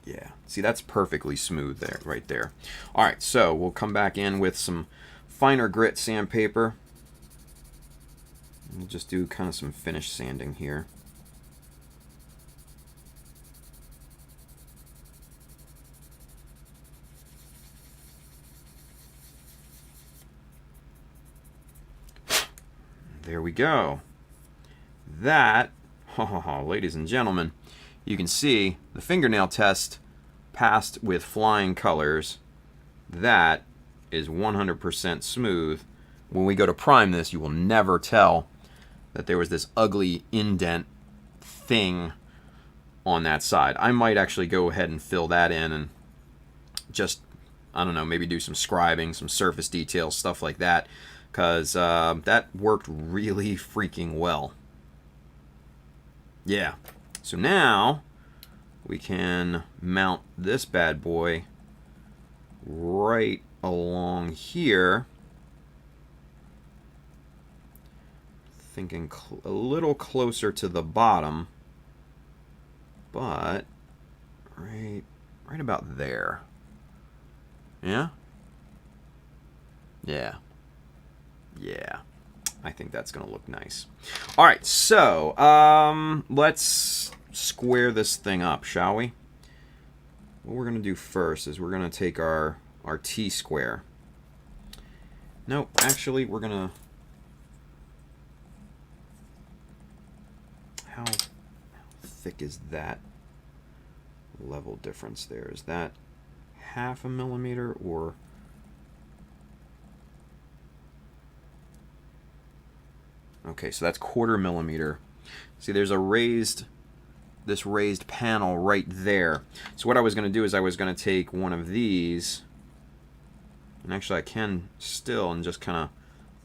Yeah, see, that's perfectly smooth there, right there. All right, so we'll come back in with some finer grit sandpaper. We'll just do kind of some finish sanding here. There we go. That, ladies and gentlemen, you can see the fingernail test passed with flying colors. That is 100% smooth. When we go to prime this, you will never tell that there was this ugly indent thing on that side. I might actually go ahead and fill that in and just, I don't know, maybe do some scribing, some surface details, stuff like that, because that worked really freaking well. Yeah. So now we can mount this bad boy right along here. Thinking a little closer to the bottom, but right about there. Yeah? Yeah. Yeah. I think that's going to look nice. All right, so let's square this thing up, shall we? What we're going to do first is we're going to take our T-square. No, actually, we're going to... How thick is that level difference there? Is that 0.5 millimeter or... Okay, so that's 1/4 millimeter. See, there's this raised panel right there. So what I was going to do is I was going to take one of these, and actually I can still, and just kind of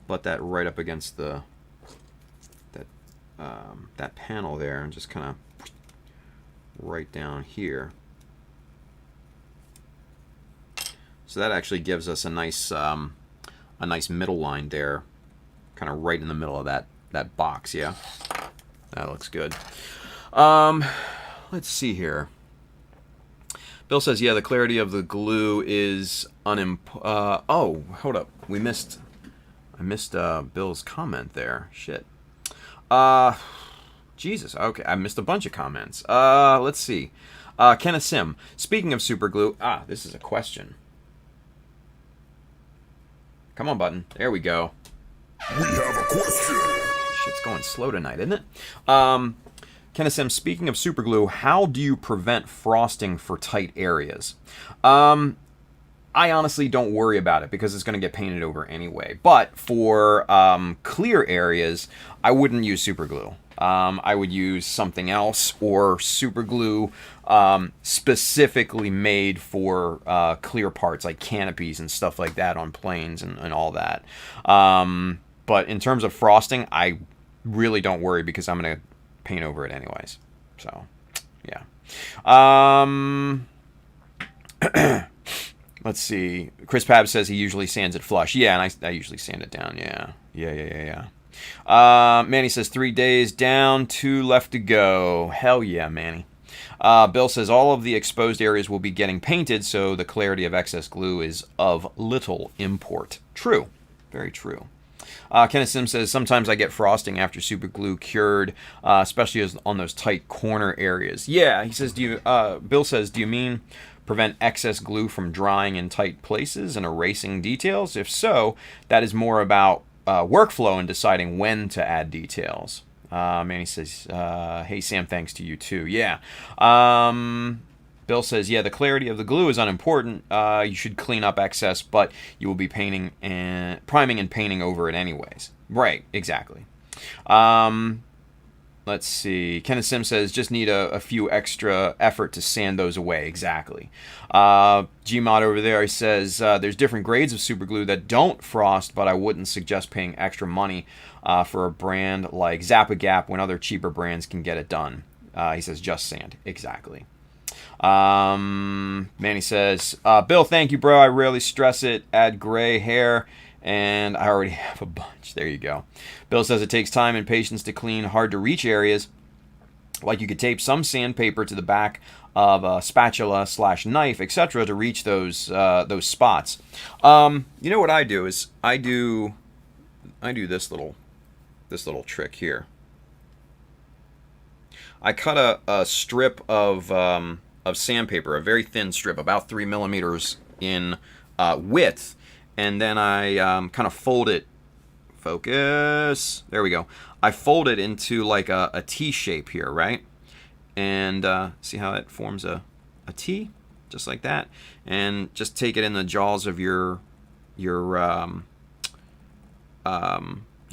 butt that right up against that panel there, and just kind of right down here. So that actually gives us a nice middle line there, kind of right in the middle of that box. Yeah, that looks good. Let's see here. Bill says, yeah, the clarity of the glue is oh, hold up. I missed Bill's comment there. Shit. Jesus. Okay, I missed a bunch of comments. Let's see. Kenneth Sim. Speaking of super glue, this is a question. Come on, button. There we go. We have a question. Shit's going slow tonight, isn't it? Kenneth Sim, speaking of super glue, how do you prevent frosting for tight areas? I honestly don't worry about it because it's going to get painted over anyway. But for clear areas, I wouldn't use super glue. I would use something else, or super glue specifically made for clear parts like canopies and stuff like that on planes and all that. But in terms of frosting, I really don't worry because I'm going to paint over it anyways. So, yeah. Let's see. Chris Pab says he usually sands it flush. Yeah, and I usually sand it down. Yeah. Manny says 3 days down, 2 left to go. Hell yeah, Manny. Bill says all of the exposed areas will be getting painted, so the clarity of excess glue is of little import. True. Very true. Kenneth Sim says, sometimes I get frosting after super glue cured, especially on those tight corner areas. Yeah, he says, Bill says, do you mean prevent excess glue from drying in tight places and erasing details? If so, that is more about workflow and deciding when to add details. Manny says, hey Sam, thanks to you too. Yeah. Bill says, yeah, the clarity of the glue is unimportant. You should clean up excess, but you will be priming and painting over it anyways. Right, exactly. Let's see. Kenneth Sim says, just need a few extra effort to sand those away. Exactly. Gmod over there, he says, there's different grades of super glue that don't frost, but I wouldn't suggest paying extra money for a brand like Zappa Gap when other cheaper brands can get it done. He says, just sand. Exactly. Manny says, Bill, thank you, bro. I rarely stress it. Add gray hair, and I already have a bunch. There you go. Bill says it takes time and patience to clean hard-to-reach areas. Like you could tape some sandpaper to the back of a spatula/knife, etc., to reach those spots. You know what I do is I do this little this little trick here. I cut a strip of sandpaper, a very thin strip, about 3 millimeters in width, and then I kind of fold it. Focus. There we go. I fold it into like a T shape here, right? And see how it forms a T, just like that. And just take it in the jaws of your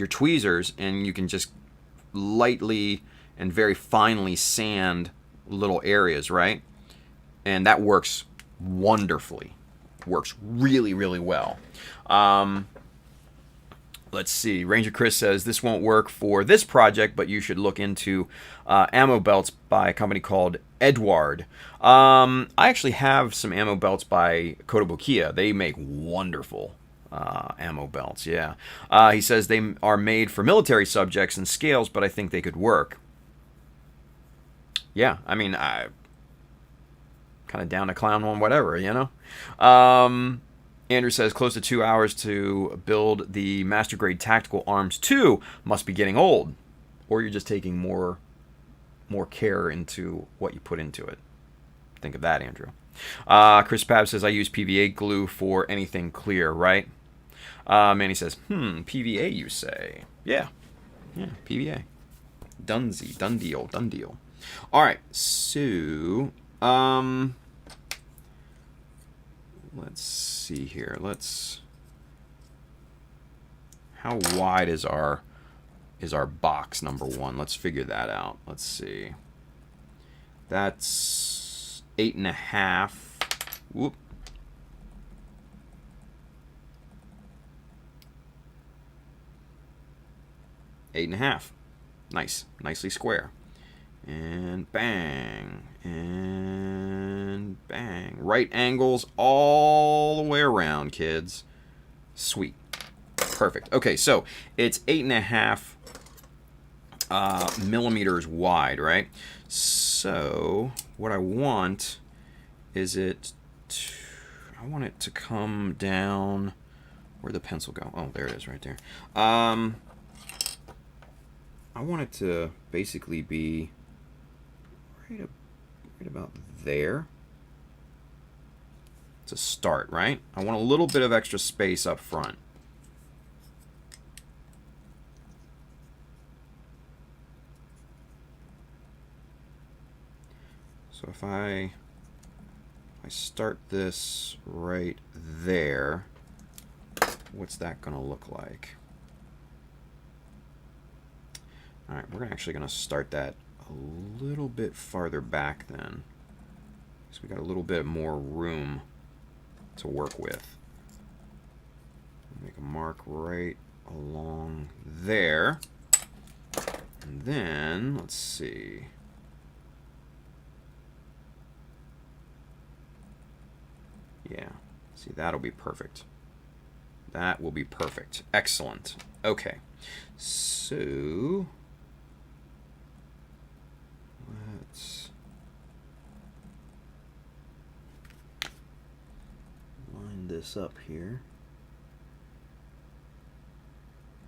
tweezers, and you can just lightly and very finely sand little areas, right? And that works wonderfully. Works really, really well. Let's see. Ranger Chris says this won't work for this project, but you should look into ammo belts by a company called Edward. I actually have some ammo belts by Kotobukiya. They make wonderful ammo belts, yeah. He says they are made for military subjects and scales, but I think they could work. Yeah, I mean, I kind of down to clown one, whatever, you know. Andrew says close to 2 hours to build the Master Grade Tactical Arms 2 must be getting old, or you're just taking more care into what you put into it. Think of that, Andrew. Chris Pab says I use PVA glue for anything clear, right? Manny says, PVA you say? Yeah, PVA. Done deal. All right, so let's see here. How wide is our box number 1? Let's figure that out. Let's see. That's 8.5. Whoop. 8.5. Nice. Nicely square. And bang. And bang. Right angles all the way around, kids. Sweet. Perfect. Okay, so it's 8.5 millimeters wide, right? So what I want is I want it to come down. Where'd the pencil go? Oh, there it is, right there. I want it to basically be right about there. To start, right? I want a little bit of extra space up front. So if I start this right there, what's that going to look like? All right, we're actually going to start that a little bit farther back then, so we got a little bit more room to work with. Make a mark right along there, and then let's see. Yeah, see, that'll be perfect. That will be perfect. Excellent. Okay, so let's line this up here.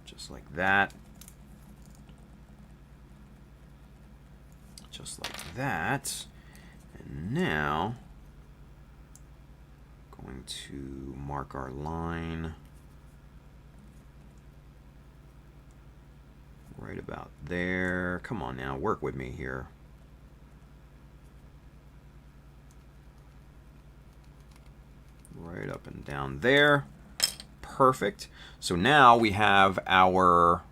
Just like that. Just like that. And now going to mark our line right about there. Come on now, work with me here. Right up and down there. Perfect. So now we have our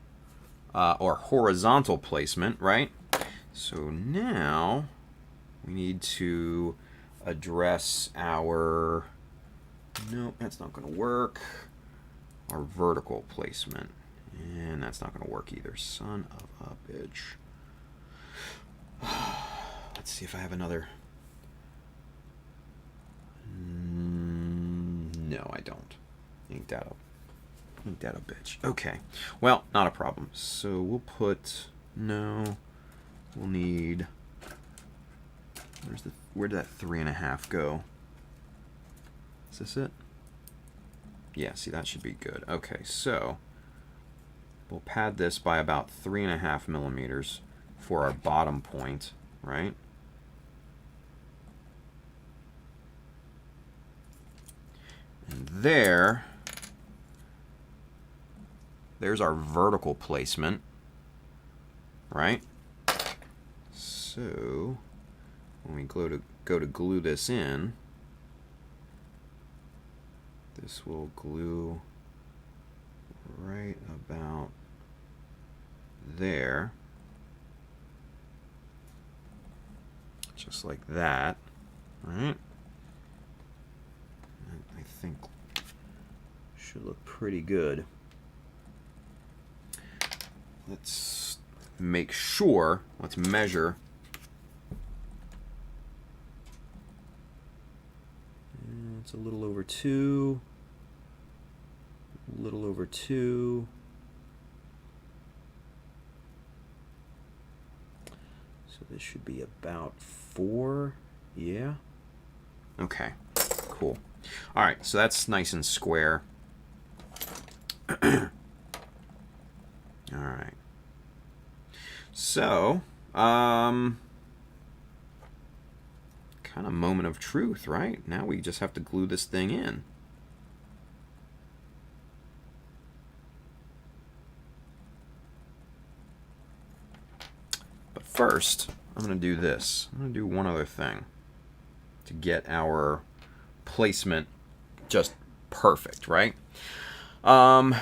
horizontal placement, right? So now we need to address our, no, that's not going to work, our vertical placement. And that's not going to work either. Son of a bitch. Let's see if I have another. No, I don't. Ain't that a bitch. Okay. Well, not a problem. So we'll put, no, we'll need, where did that 3.5 go? Is this it? Yeah, see, that should be good. Okay, so we'll pad this by about 3.5 millimeters for our bottom point, right? And there's our vertical placement, right? So when we go to glue this in, this will glue right about there, just like that, right? I think should look pretty good. Let's make sure, let's measure. It's a little over 2. A little over 2. So this should be about 4. Yeah. Okay. Cool. All right. So that's nice and square. All right. So, kind of moment of truth, right? Now we just have to glue this thing in. But first, I'm going to do this. I'm going to do one other thing to get our placement just perfect, right? Pab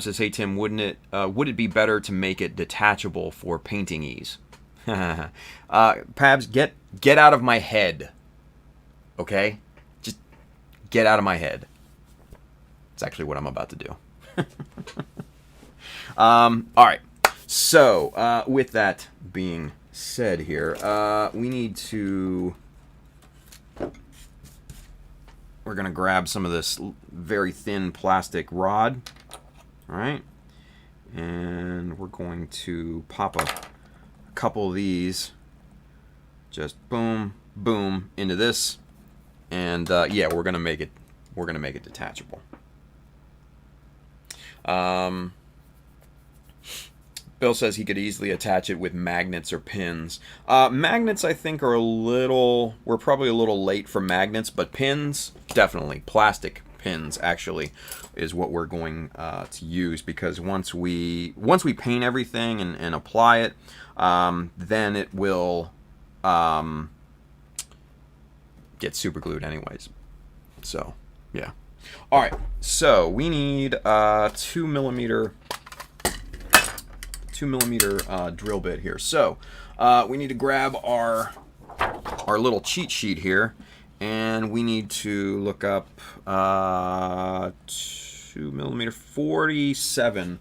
says, "Hey Tim, would it be better to make it detachable for painting ease?" Pabs, get out of my head. Okay? Just get out of my head. It's actually what I'm about to do. Alright. So, with that being said here, we need to... We're going to grab some of this very thin plastic rod. Alright? And we're going to pop a couple of these, just boom, boom, into this, and yeah, we're gonna make it detachable. Bill says he could easily attach it with magnets or pins. Magnets, I think, we're probably a little late for magnets, but pins, definitely. Plastic pins, actually, is what we're going to use, because once we paint everything and apply it, then it will get super glued anyways. So, yeah. All right, so we need 2 millimeter drill bit here. So we need to grab our little cheat sheet here, and we need to look up 2 millimeter 47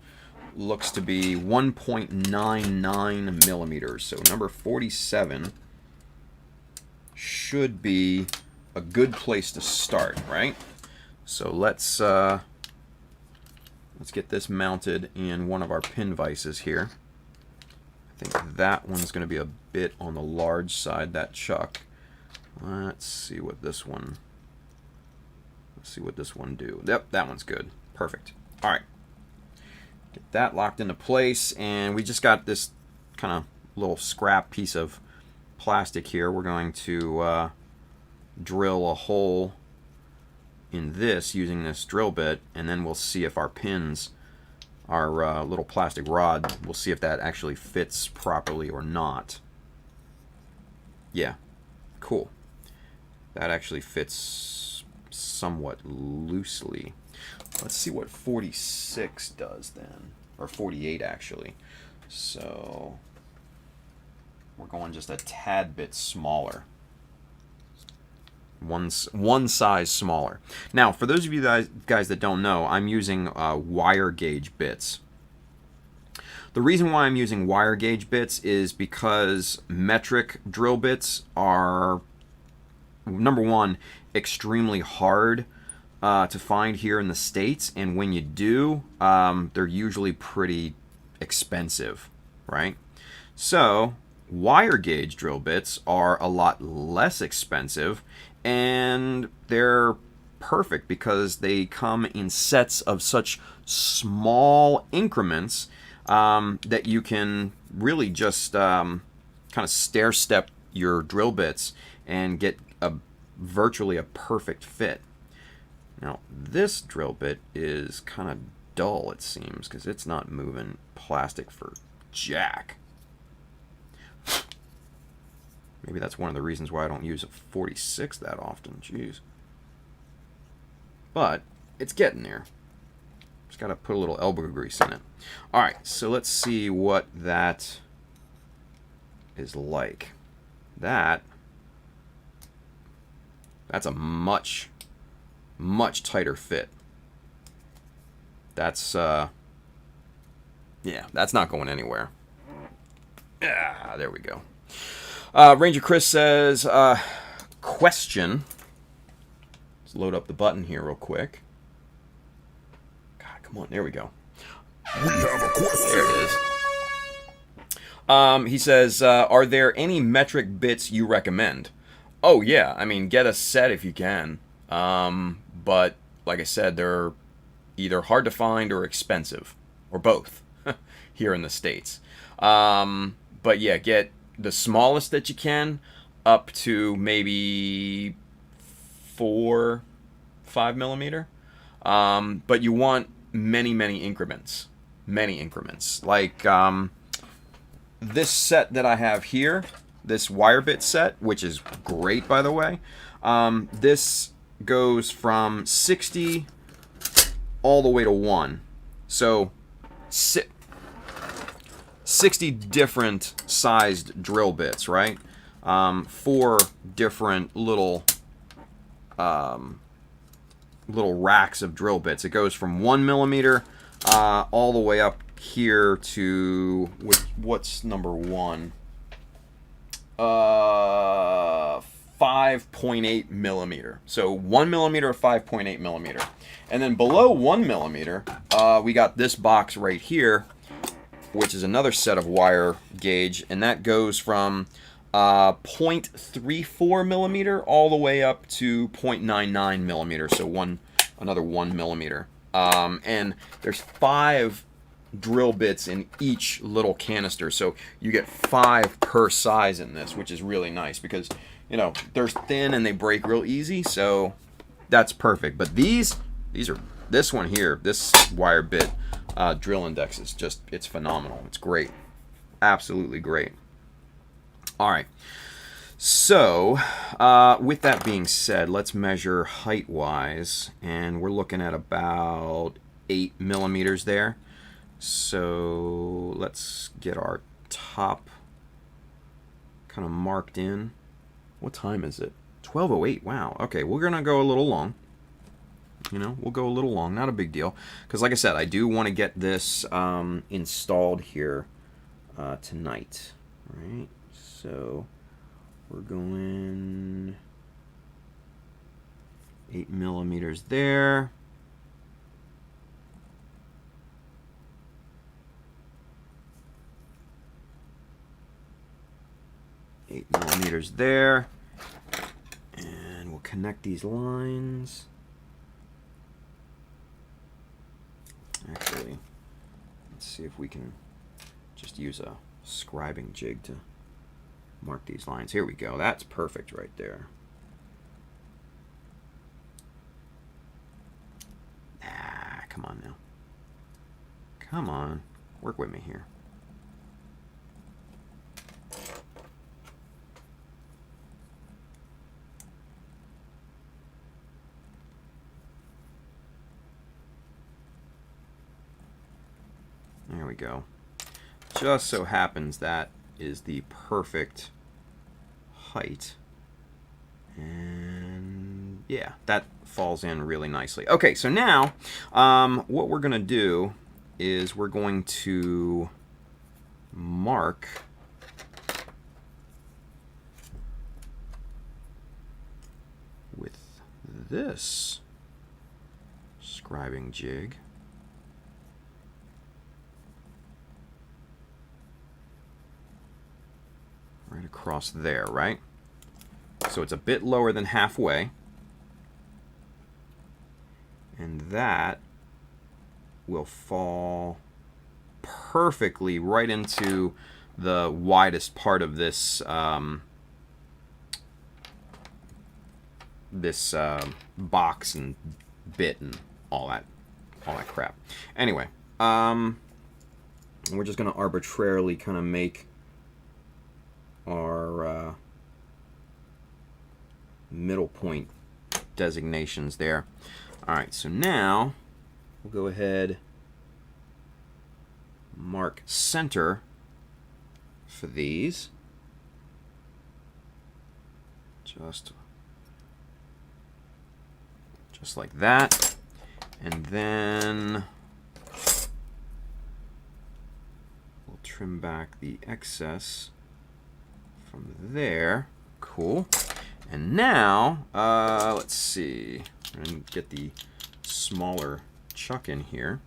looks to be 1.99 millimeters. So number 47 should be a good place to start, right? So let's get this mounted in one of our pin vices here. I think that one's going to be a bit on the large side, that chuck. Let's see what this one do. Yep, that one's good. Perfect. All right. Get that locked into place, and we just got this kind of little scrap piece of plastic here. We're going to drill a hole in this using this drill bit, and then we'll see if our pins, our little plastic rod, we'll see if that actually fits properly or not. Yeah, cool. That actually fits somewhat loosely. Let's see what 46 does then, or 48 actually. So we're going just a tad bit smaller. One size smaller. Now, for those of you guys that don't know, I'm using wire gauge bits. The reason why I'm using wire gauge bits is because metric drill bits are, number one, extremely hard to find here in the States, and when you do, they're usually pretty expensive, right? So wire gauge drill bits are a lot less expensive, and they're perfect because they come in sets of such small increments that you can really just kind of stair step your drill bits and get virtually a perfect fit. Now this drill bit is kind of dull, it seems, because it's not moving plastic for jack. Maybe that's one of the reasons why I don't use a 46 that often. Jeez. But it's getting there. Just got to put a little elbow grease in it. All right, so let's see what that is like. That's a much tighter fit. That's yeah, that's not going anywhere. Yeah, there we go. Ranger Chris says, question. Let's load up the button here real quick. God, come on, there we go. We have a question. There it is. He says, are there any metric bits you recommend? Oh, yeah, I mean, get a set if you can. But, like I said, they're either hard to find or expensive. Or both, here in the States. But, yeah, get the smallest that you can up to maybe 4-5 millimeter. But you want many increments. Many increments. Like this set that I have here, this wire bit set, which is great, by the way. This goes from 60 all the way to 1. So 60 different sized drill bits, right? 4 different little racks of drill bits. It goes from 1 millimeter all the way up here to what's number 1? 5.8 millimeter. So 1 millimeter or 5.8 millimeter. And then below 1 millimeter, we got this box right here, which is another set of wire gauge, and that goes from 0.34 millimeter all the way up to 0.99 millimeter, so another 1 millimeter. And there's 5 drill bits in each little canister, so you get 5 per size in this, which is really nice because, you know, they're thin and they break real easy, so that's perfect. But this one here, this wire bit drill index is just, it's phenomenal. It's great. Absolutely great. All right. So, with that being said, let's measure height-wise, and we're looking at about 8 millimeters there. So, let's get our top kind of marked in. What time is it? 12:08. Wow. Okay, we're going to go a little long. You know, we'll go a little long. Not a big deal. Because, like I said, I do want to get this installed here tonight. All right. So, we're going 8 millimeters there. Eight millimeters there. And we'll connect these lines. Actually, let's see if we can just use a scribing jig to mark these lines. Here we go. That's perfect right there. Ah, come on now. Come on. Work with me here. There we go. Just so happens that is the perfect height. And yeah, that falls in really nicely. Okay, so now what we're going to do is we're going to mark with this scribing jig. Right across there, right? So it's a bit lower than halfway. And that will fall perfectly right into the widest part of this box and bit and all that crap. Anyway, we're just going to arbitrarily kind of make our middle point designations there. Alright, so now we'll go ahead, mark center for these. Just like that. And then we'll trim back the excess from there. Cool. And now, let's see. I'm going to get the smaller chuck in here.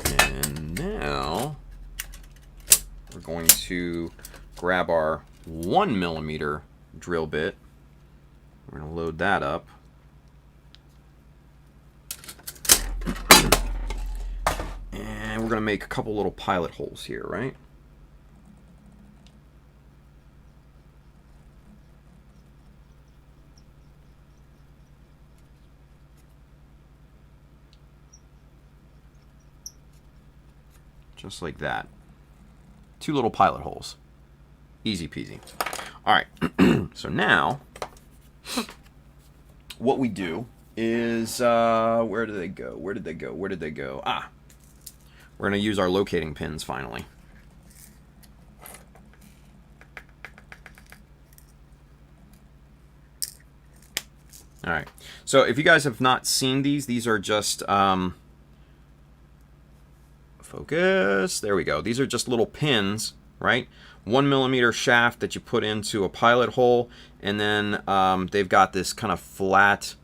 And now we're going to grab our 1mm drill bit. We're going to load that up. And we're going to make a couple little pilot holes here, right? Just like that. 2 little pilot holes. Easy peasy. All right. So now, what we do is, where did they go? Where did they go? Where did they go? Ah, we're going to use our locating pins finally. All right. So if you guys have not seen these are just, focus. There we go. These are just little pins, right? 1mm shaft that you put into a pilot hole, and then they've got this kind of flat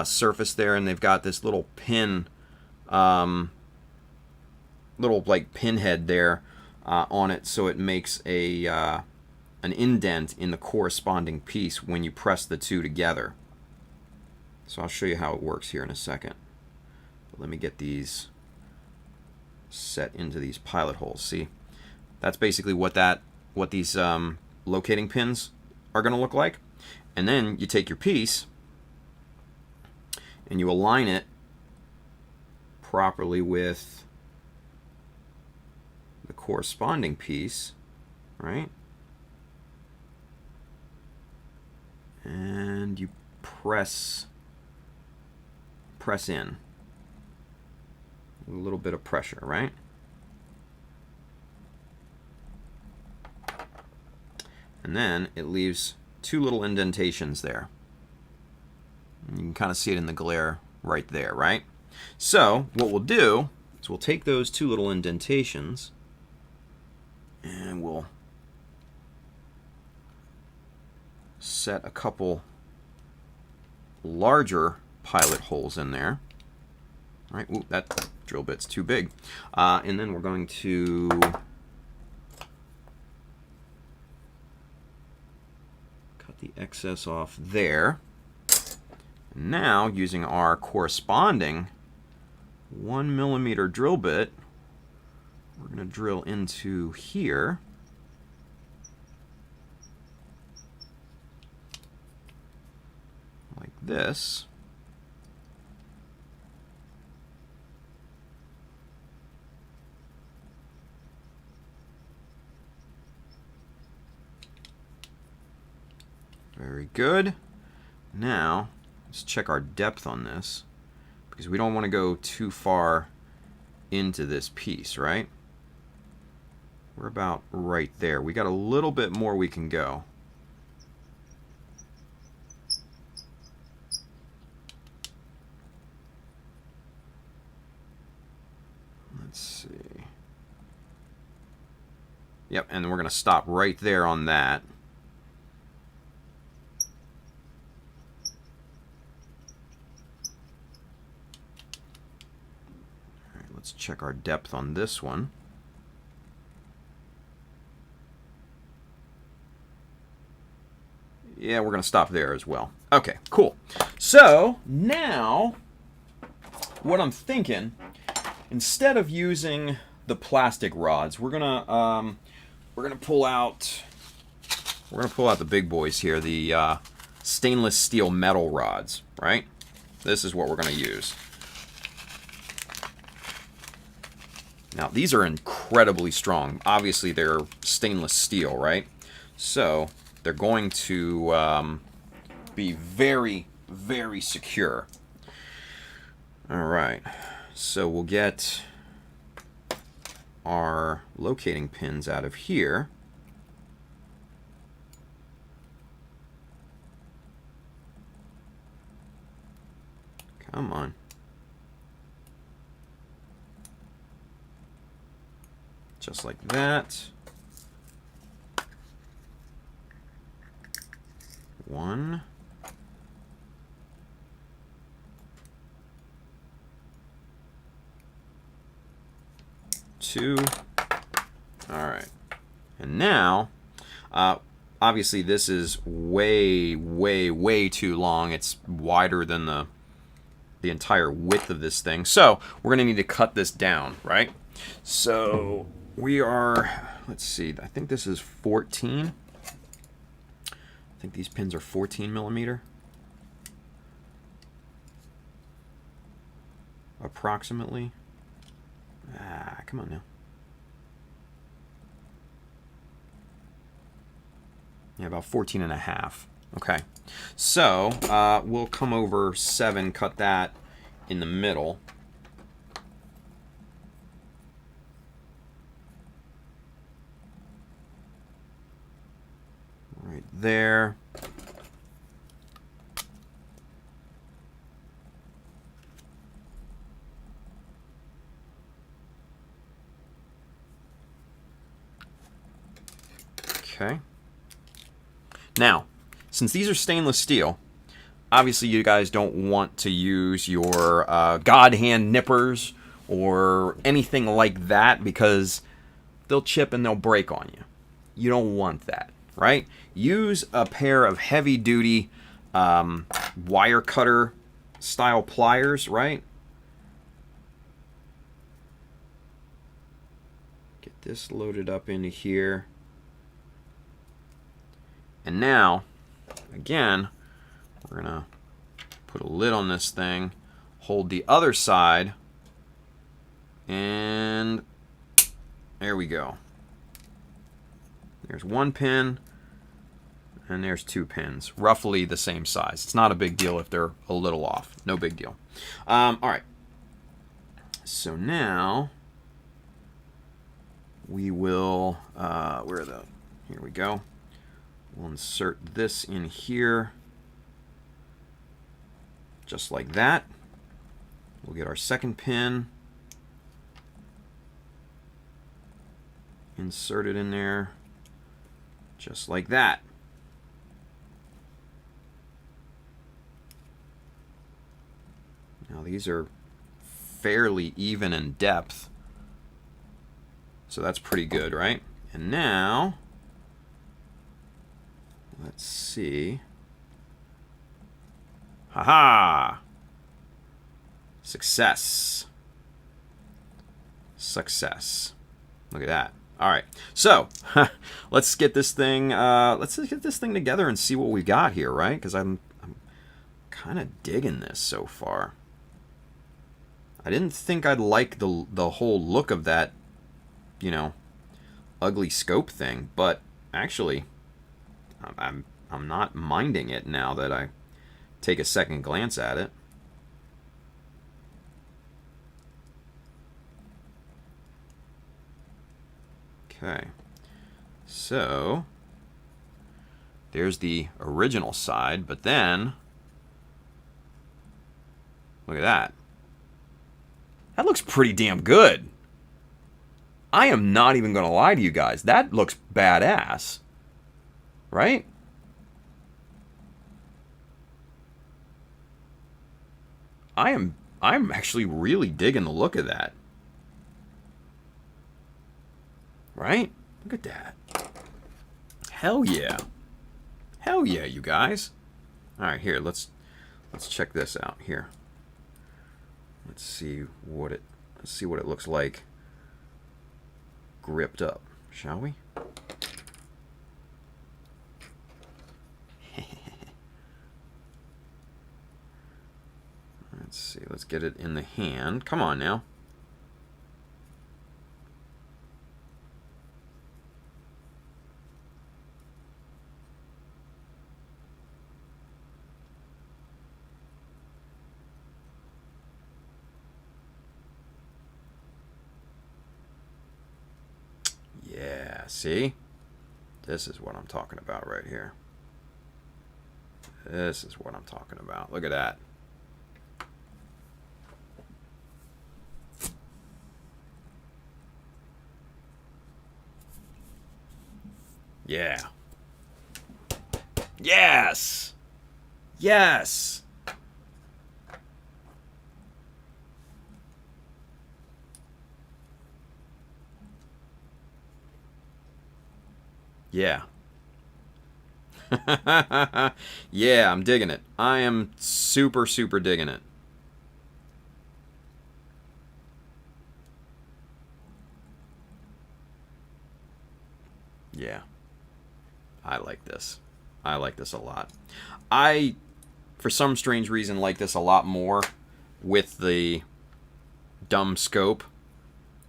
surface there, and they've got this little pin, little like pinhead there on it, so it makes a an indent in the corresponding piece when you press the two together. So I'll show you how it works here in a second. But let me get these set into these pilot holes. See, that's basically what these locating pins are going to look like. And then you take your piece and you align it properly with the corresponding piece, right? And you press in. A little bit of pressure, right? And then it leaves 2 little indentations there. And you can kind of see it in the glare right there, right? So what we'll do is we'll take those 2 little indentations and we'll set a couple larger pilot holes in there. All right, ooh, that drill bit's too big. And then we're going to cut the excess off there. Now, using our corresponding 1mm drill bit, we're going to drill into here. Like this. Very good. Now, let's check our depth on this, because we don't want to go too far into this piece, right? We're about right there. We got a little bit more we can go. Let's see. Yep, and we're going to stop right there on that. Let's check our depth on this one. Yeah, we're going to stop there as well. Okay, cool. So, now, what I'm thinking, instead of using the plastic rods, we're gonna pull out the big boys here, the stainless steel metal rods, right? This is what we're gonna use. Now these are incredibly strong. Obviously they're stainless steel, right? So they're going to be very, very secure. All right, so we'll get our locating pins out of here. Come on. Just like that. One. Two. All right. And now, obviously this is way, way, way too long. It's wider than the entire width of this thing. So we're going to need to cut this down, right? So we are, let's see, I think this is 14. I think these pins are 14 millimeter. Approximately. Come on now. Yeah, about 14 and a half. Okay. So, we'll come over 7, cut that in the middle. Right there. Okay. Now, since these are stainless steel, obviously you guys don't want to use your God hand nippers or anything like that because they'll chip and they'll break on you. You don't want that, right? Use a pair of heavy-duty wire cutter style pliers, right? Get this loaded up into here. And now, again, we're going to put a lid on this thing, hold the other side, and there we go. There's one pin, and there's 2 pins, roughly the same size. It's not a big deal if they're a little off. No big deal. All right. So now we will, here we go. We'll insert this in here, just like that. We'll get our second pin, insert it in there, just like that. Now these are fairly even in depth, so that's pretty good, right? And now, let's see. Haha! Success. Success. Look at that. All right. So let's get this thing. Let's get this thing together and see what we got here, right? Because I'm kind of digging this so far. I didn't think I'd like the whole look of that, you know, ugly scope thing, but actually, I'm not minding it now that I take a second glance at it. Okay, so there's the original side, but then look at that. That looks pretty damn good. I am not even going to lie to you guys. That looks badass. Right? I'm actually really digging the look of that. Right? Look at that. Hell yeah. Hell yeah, you guys. All right, here, let's check this out here. Let's see what it looks like gripped up, shall we? Let's see. Let's get it in the hand. Come on now. Yeah, see? This is what I'm talking about right here. This is what I'm talking about. Look at that. Yeah. Yes! Yes! Yeah. Yeah, I'm digging it. I am super, super digging it. Yeah. I like this. I like this a lot. I, for some strange reason, like this a lot more with the dumb scope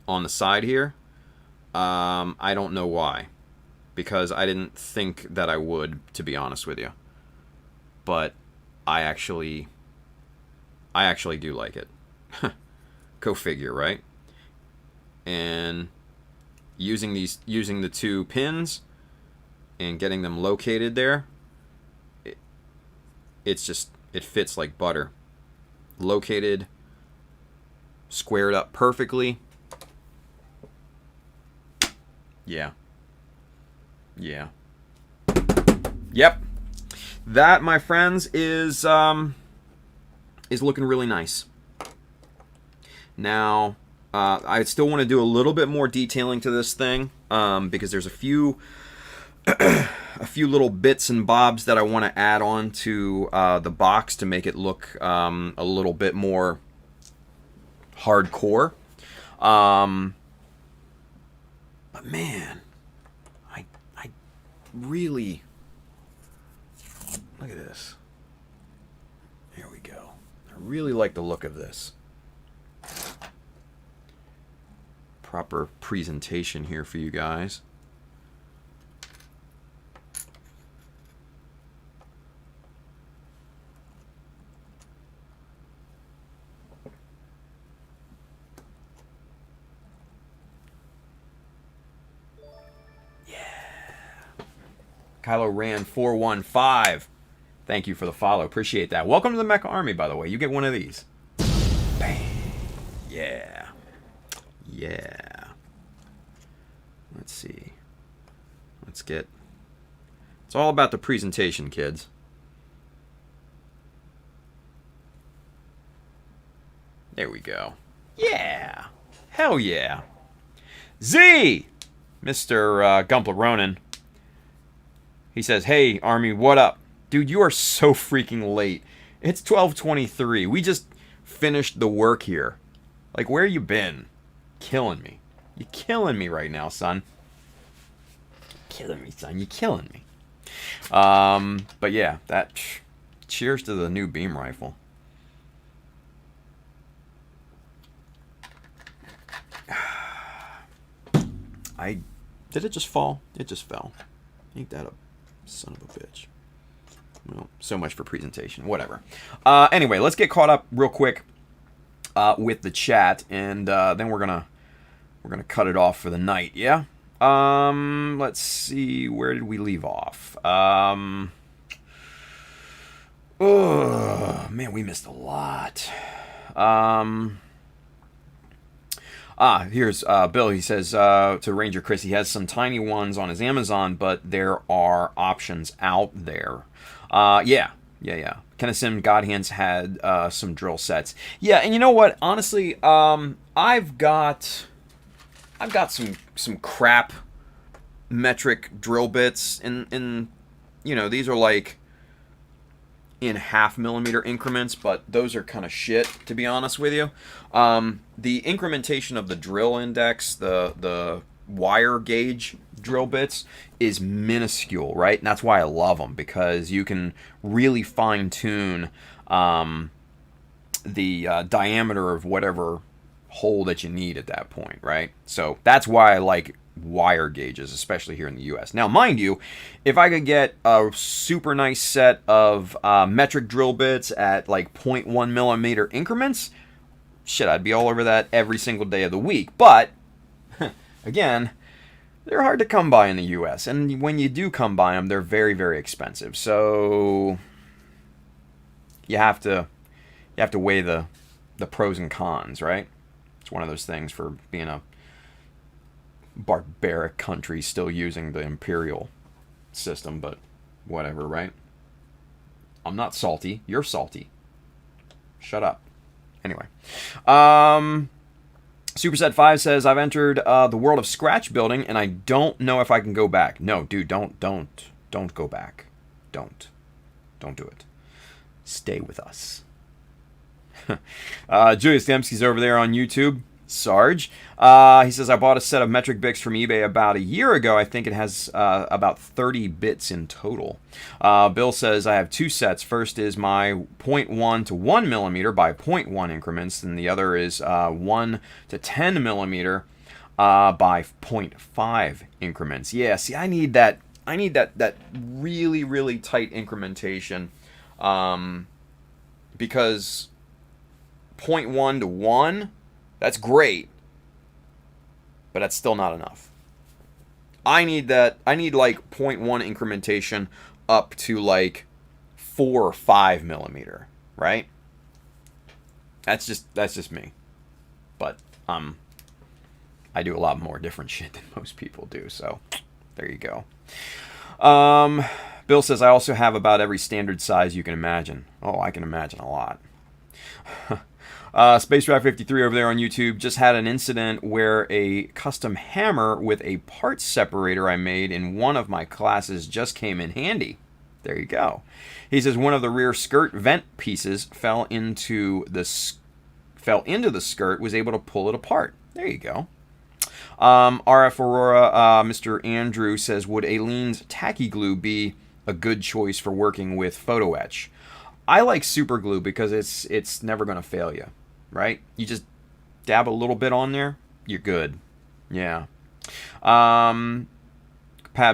on the side here. I don't know why. Because I didn't think that I would, to be honest with you. But I actually do like it. Go figure, right? And using the two pins and getting them located there, it fits like butter. Located, squared up perfectly. Yeah. Yeah. Yep. That, my friends, is looking really nice. Now, I still want to do a little bit more detailing to this thing, because there's a few little bits and bobs that I want to add on to the box to make it look a little bit more hardcore. But man, I really, look at this. There we go. I really like the look of this. Proper presentation here for you guys. Kylo Ran 415. Thank you for the follow. Appreciate that. Welcome to the Mecha Army, by the way. You get one of these. Bang. Yeah. Yeah. Let's see. Let's get... It's all about the presentation, kids. There we go. Yeah. Hell yeah. Z! Mr. Gumpler Ronan. He says, hey, Army, what up? Dude, you are so freaking late. It's 12:23. We just finished the work here. Like, where you been? Killing me. You're killing me right now, son. Killing me, son. You're killing me. But yeah, that... Cheers to the new beam rifle. Did it just fall? It just fell. Ain't that a son of a bitch. Well, so much for presentation. Whatever. Anyway, let's get caught up real quick with the chat, and then we're gonna cut it off for the night. Yeah. Let's see. Where did we leave off? Oh man, we missed a lot. Here's Bill. He says to Ranger Chris, he has some tiny ones on his Amazon, but there are options out there. Yeah. Kennesim Godhands had some drill sets. Yeah, and you know what? Honestly, I've got some crap metric drill bits in you know, these are like in 0.5 millimeter increments, but those are kind of shit, to be honest with you. The incrementation of the drill index, the wire gauge drill bits, is minuscule, right? And that's why I love them, because you can really fine tune the diameter of whatever hole that you need at that point, right? So that's why I like wire gauges, especially here in the US. Now, mind you, if I could get a super nice set of metric drill bits at like 0.1 millimeter increments, shit, I'd be all over that every single day of the week. But again, they're hard to come by in the US, and when you do come by them, they're very, very expensive. So you have to weigh the pros and cons, right? It's one of those things for being a barbaric country still using the imperial system, but whatever, right? I'm not salty. You're salty. Shut up. Anyway. Superset 5 says, I've entered the world of scratch building, and I don't know if I can go back. No, dude, don't go back. Don't do it. Stay with us. Julius Dembski's over there on YouTube. Sarge. He says, I bought a set of metric bits from eBay about a year ago. I think it has about 30 bits in total. Bill says, I have two sets. First is my 0.1 to 1 millimeter by 0.1 increments, and the other is 1 to 10 millimeter by 0.5 increments. Yeah, see, I need that really, really tight incrementation, because 0.1 to 1, that's great, but that's still not enough. I need like 0.1 incrementation up to like 4 or 5 millimeter, right? That's just me. But I do a lot more different shit than most people do, so there you go. Bill says, I also have about every standard size you can imagine. Oh, I can imagine a lot. Space Rat 53 over there on YouTube just had an incident where a custom hammer with a parts separator I made in one of my classes just came in handy. There you go. He says one of the rear skirt vent pieces fell into the skirt, was able to pull it apart. There you go. RF Aurora, Mr. Andrew says, would Aileen's tacky glue be a good choice for working with photo etch? I like super glue because it's never going to fail you, right? You just dab a little bit on there, you're good. Yeah. Pab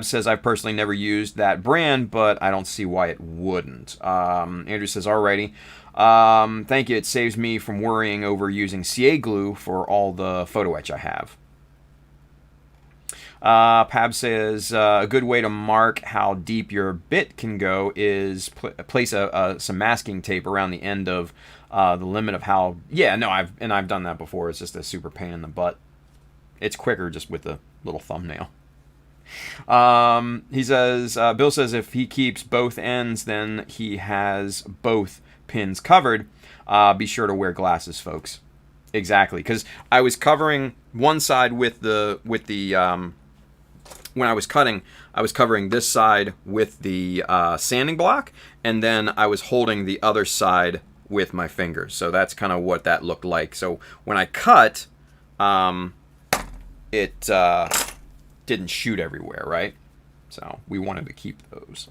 says, I've personally never used that brand, but I don't see why it wouldn't. Andrew says, alrighty. Thank you. It saves me from worrying over using CA glue for all the photo etch I have. Pab says, a good way to mark how deep your bit can go is place some masking tape around the end of the limit of how... Yeah, no, I've done that before. It's just a super pain in the butt. It's quicker just with the little thumbnail. He says, Bill says if he keeps both ends, then he has both pins covered. Be sure to wear glasses, folks. Exactly, because I was covering one side with the when I was cutting, I was covering this side with the sanding block, and then I was holding the other side with my fingers. So that's kind of what that looked like. So when I cut, it didn't shoot everywhere, right? So we wanted to keep those.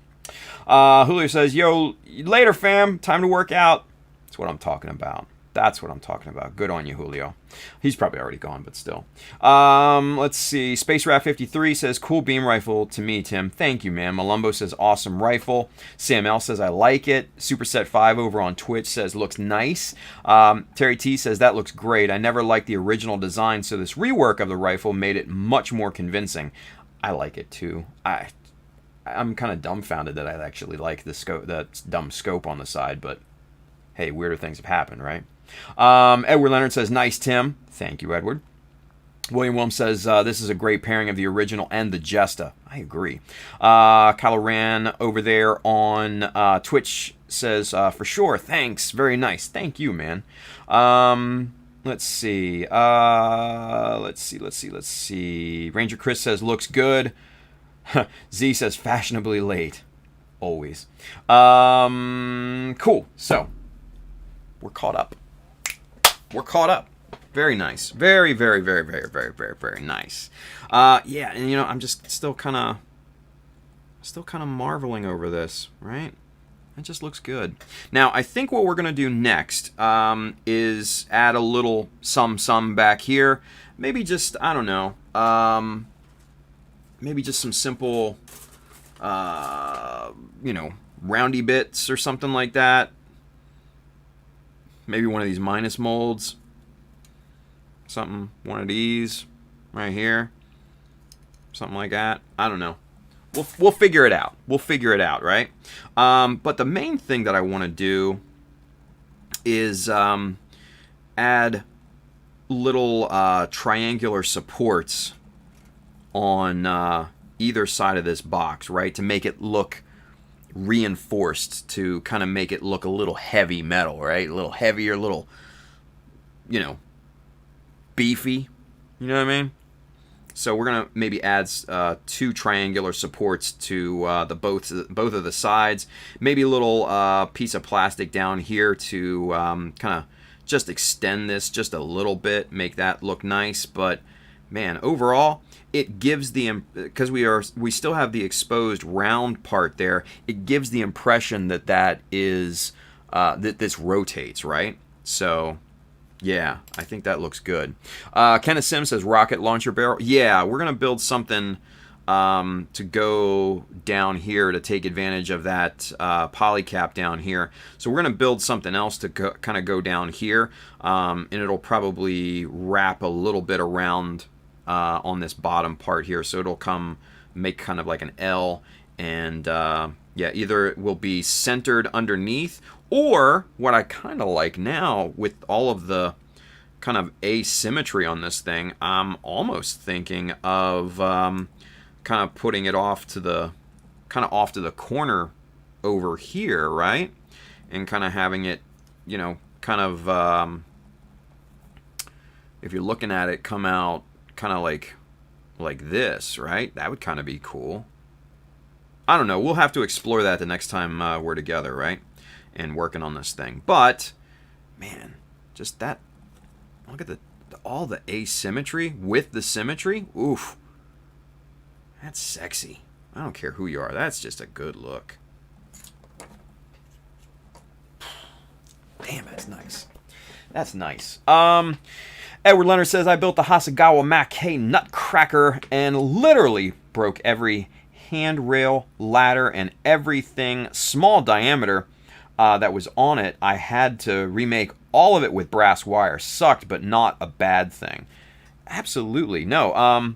Julio says, yo, later, fam. Time to work out. That's what I'm talking about. That's what I'm talking about. Good on you, Julio. He's probably already gone, but still. Let's see. Space Rat 53 says, cool beam rifle to me, Tim. Thank you, man. Malumbo says, awesome rifle. Sam L says, I like it. Superset 5 over on Twitch says, looks nice. Terry T says, that looks great. I never liked the original design, so this rework of the rifle made it much more convincing. I like it, too. I'm kind of dumbfounded that I actually like the scope, that dumb scope on the side, but hey, weirder things have happened, right? Edward Leonard says, nice, Tim. Thank you, Edward. William Williams says, this is a great pairing of the original and the Jesta. I agree. Kylo Ran over there on Twitch says, for sure, thanks. Very nice. Thank you, man. Let's see. Let's see. Ranger Chris says, looks good. Z says, fashionably late. Always. Cool. So, we're caught up. We're caught up. Very nice. Very, very, very, very, very, very, very nice. Yeah, and you know, I'm just still kind of marveling over this, right? It just looks good. Now, I think what we're going to do next is add a little some back here. Maybe just, I don't know, maybe just some simple, you know, roundy bits or something like that. Maybe one of these minus molds. Something, one of these right here. Something like that. I don't know. We'll figure it out. We'll figure it out, right? But the main thing that I want to do is add little triangular supports on either side of this box, right? To make it look reinforced, to kind of make it look a little heavy metal, right? A little heavier, a little, you know, beefy. You know what I mean? So we're gonna maybe add 2 triangular supports to both of the sides. Maybe a little piece of plastic down here to kind of just extend this just a little bit, make that look nice. But man, overall, it gives the, because we still have the exposed round part there. It gives the impression that that is that this rotates, right? So. Yeah, I think that looks good. Kenneth Sims says rocket launcher barrel. Yeah, we're going to build something to go down here to take advantage of that poly cap down here. So we're going to build something else to kind of go down here. And it'll probably wrap a little bit around on this bottom part here. So it'll make kind of like an L. And yeah, either it will be centered underneath, or what I kind of like now with all of the kind of asymmetry on this thing, I'm almost thinking of kind of putting it off to the corner over here, right? And kind of having it, you know, kind of if you're looking at it, come out kind of like this, right? That would kind of be cool. I don't know. We'll have to explore that the next time we're together, right? And working on this thing. But man, just that, look at all the asymmetry with the symmetry. Oof, that's sexy. I don't care who you are, that's just a good look. Damn, that's nice. That's nice. Edward Leonard says, I built the Hasegawa Mackay Nutcracker and literally broke every handrail, ladder, and everything small diameter that was on it. I had to remake all of it with brass wire. Sucked, but not a bad thing. Absolutely. No,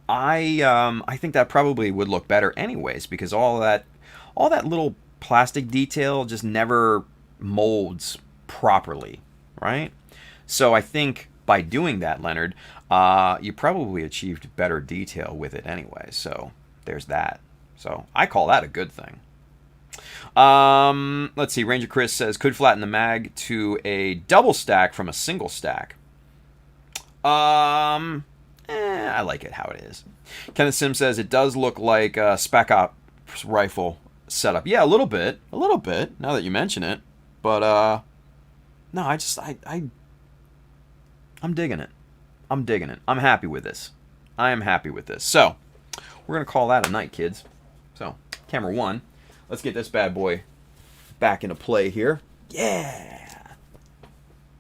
I think that probably would look better anyways, because all that little plastic detail just never molds properly, right? So I think by doing that, Leonard, you probably achieved better detail with it anyway. So there's that. So I call that a good thing. Let's see. Ranger Chris says, could flatten the mag to a double stack from a single stack. I like it how it is. Kenneth Sim says, it does look like a Spec Ops rifle setup. Yeah, a little bit, now that you mention it. But, no, I'm digging it. I'm happy with this. I am happy with this. So, we're going to call that a night, kids. So, camera 1. Let's get this bad boy back into play here. Yeah!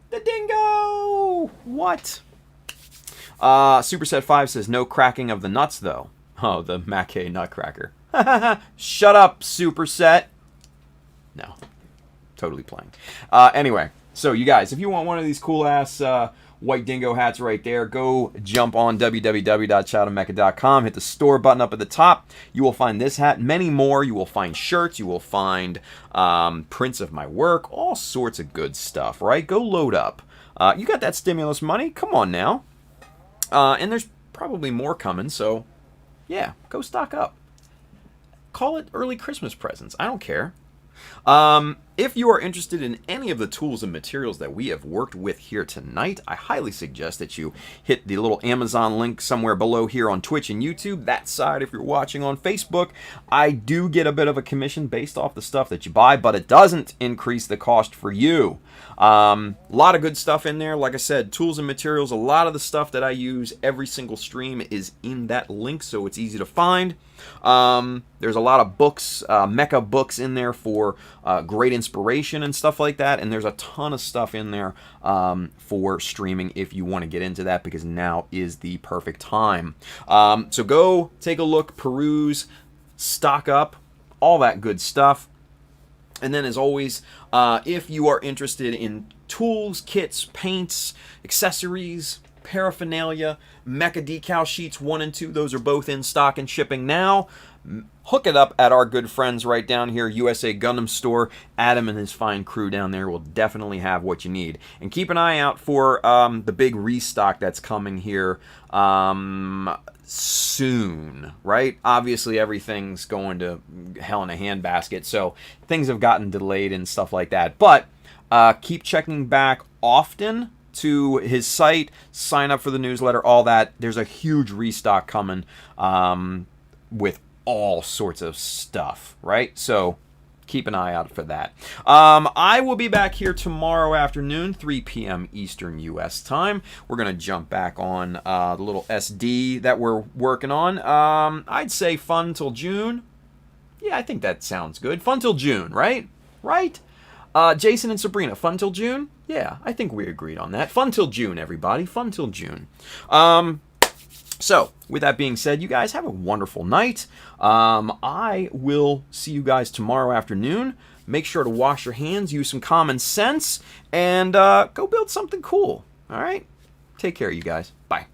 The dingo! What? Superset 5 says, no cracking of the nuts, though. Oh, the Mackay Nutcracker. Shut up, Superset. No. Totally playing. Anyway, so you guys, if you want one of these cool-ass white dingo hats right there, go jump on www.shadowmecha.com, hit the store button up at the top. You will find this hat, many more. You will find shirts, you will find prints of my work, all sorts of good stuff, right? Go load up. You got that stimulus money, come on now. And there's probably more coming, so yeah, go stock up. Call it early Christmas presents, I don't care. If you are interested in any of the tools and materials that we have worked with here tonight, I highly suggest that you hit the little Amazon link somewhere below here on Twitch and YouTube. That side, if you're watching on Facebook, I do get a bit of a commission based off the stuff that you buy, but it doesn't increase the cost for you. A lot of good stuff in there. Like I said, tools and materials, a lot of the stuff that I use every single stream is in that link, so it's easy to find. There's a lot of books, mecha books in there for great inspiration and stuff like that, and there's a ton of stuff in there for streaming if you want to get into that, because now is the perfect time. So go take a look, peruse, stock up, all that good stuff. And then, as always, if you are interested in tools, kits, paints, accessories, paraphernalia, Mecha Decal Sheets 1 and 2, those are both in stock and shipping now. Hook it up at our good friends right down here, USA Gundam Store. Adam and his fine crew down there will definitely have what you need. And keep an eye out for the big restock that's coming here soon, right? Obviously, everything's going to hell in a handbasket, so things have gotten delayed and stuff like that. But keep checking back often to his site, sign up for the newsletter, all that. There's a huge restock coming with all sorts of stuff, right? So keep an eye out for that. I will be back here tomorrow afternoon, 3 p.m. Eastern U.S. time. We're going to jump back on the little SD that we're working on. I'd say fun till June. Yeah, I think that sounds good. Fun till June, right? Right? Jason and Sabrina, fun till June? Yeah, I think we agreed on that. Fun till June, everybody. Fun till June. So, with that being said, you guys have a wonderful night. I will see you guys tomorrow afternoon. Make sure to wash your hands, use some common sense, and go build something cool. All right? Take care, you guys. Bye.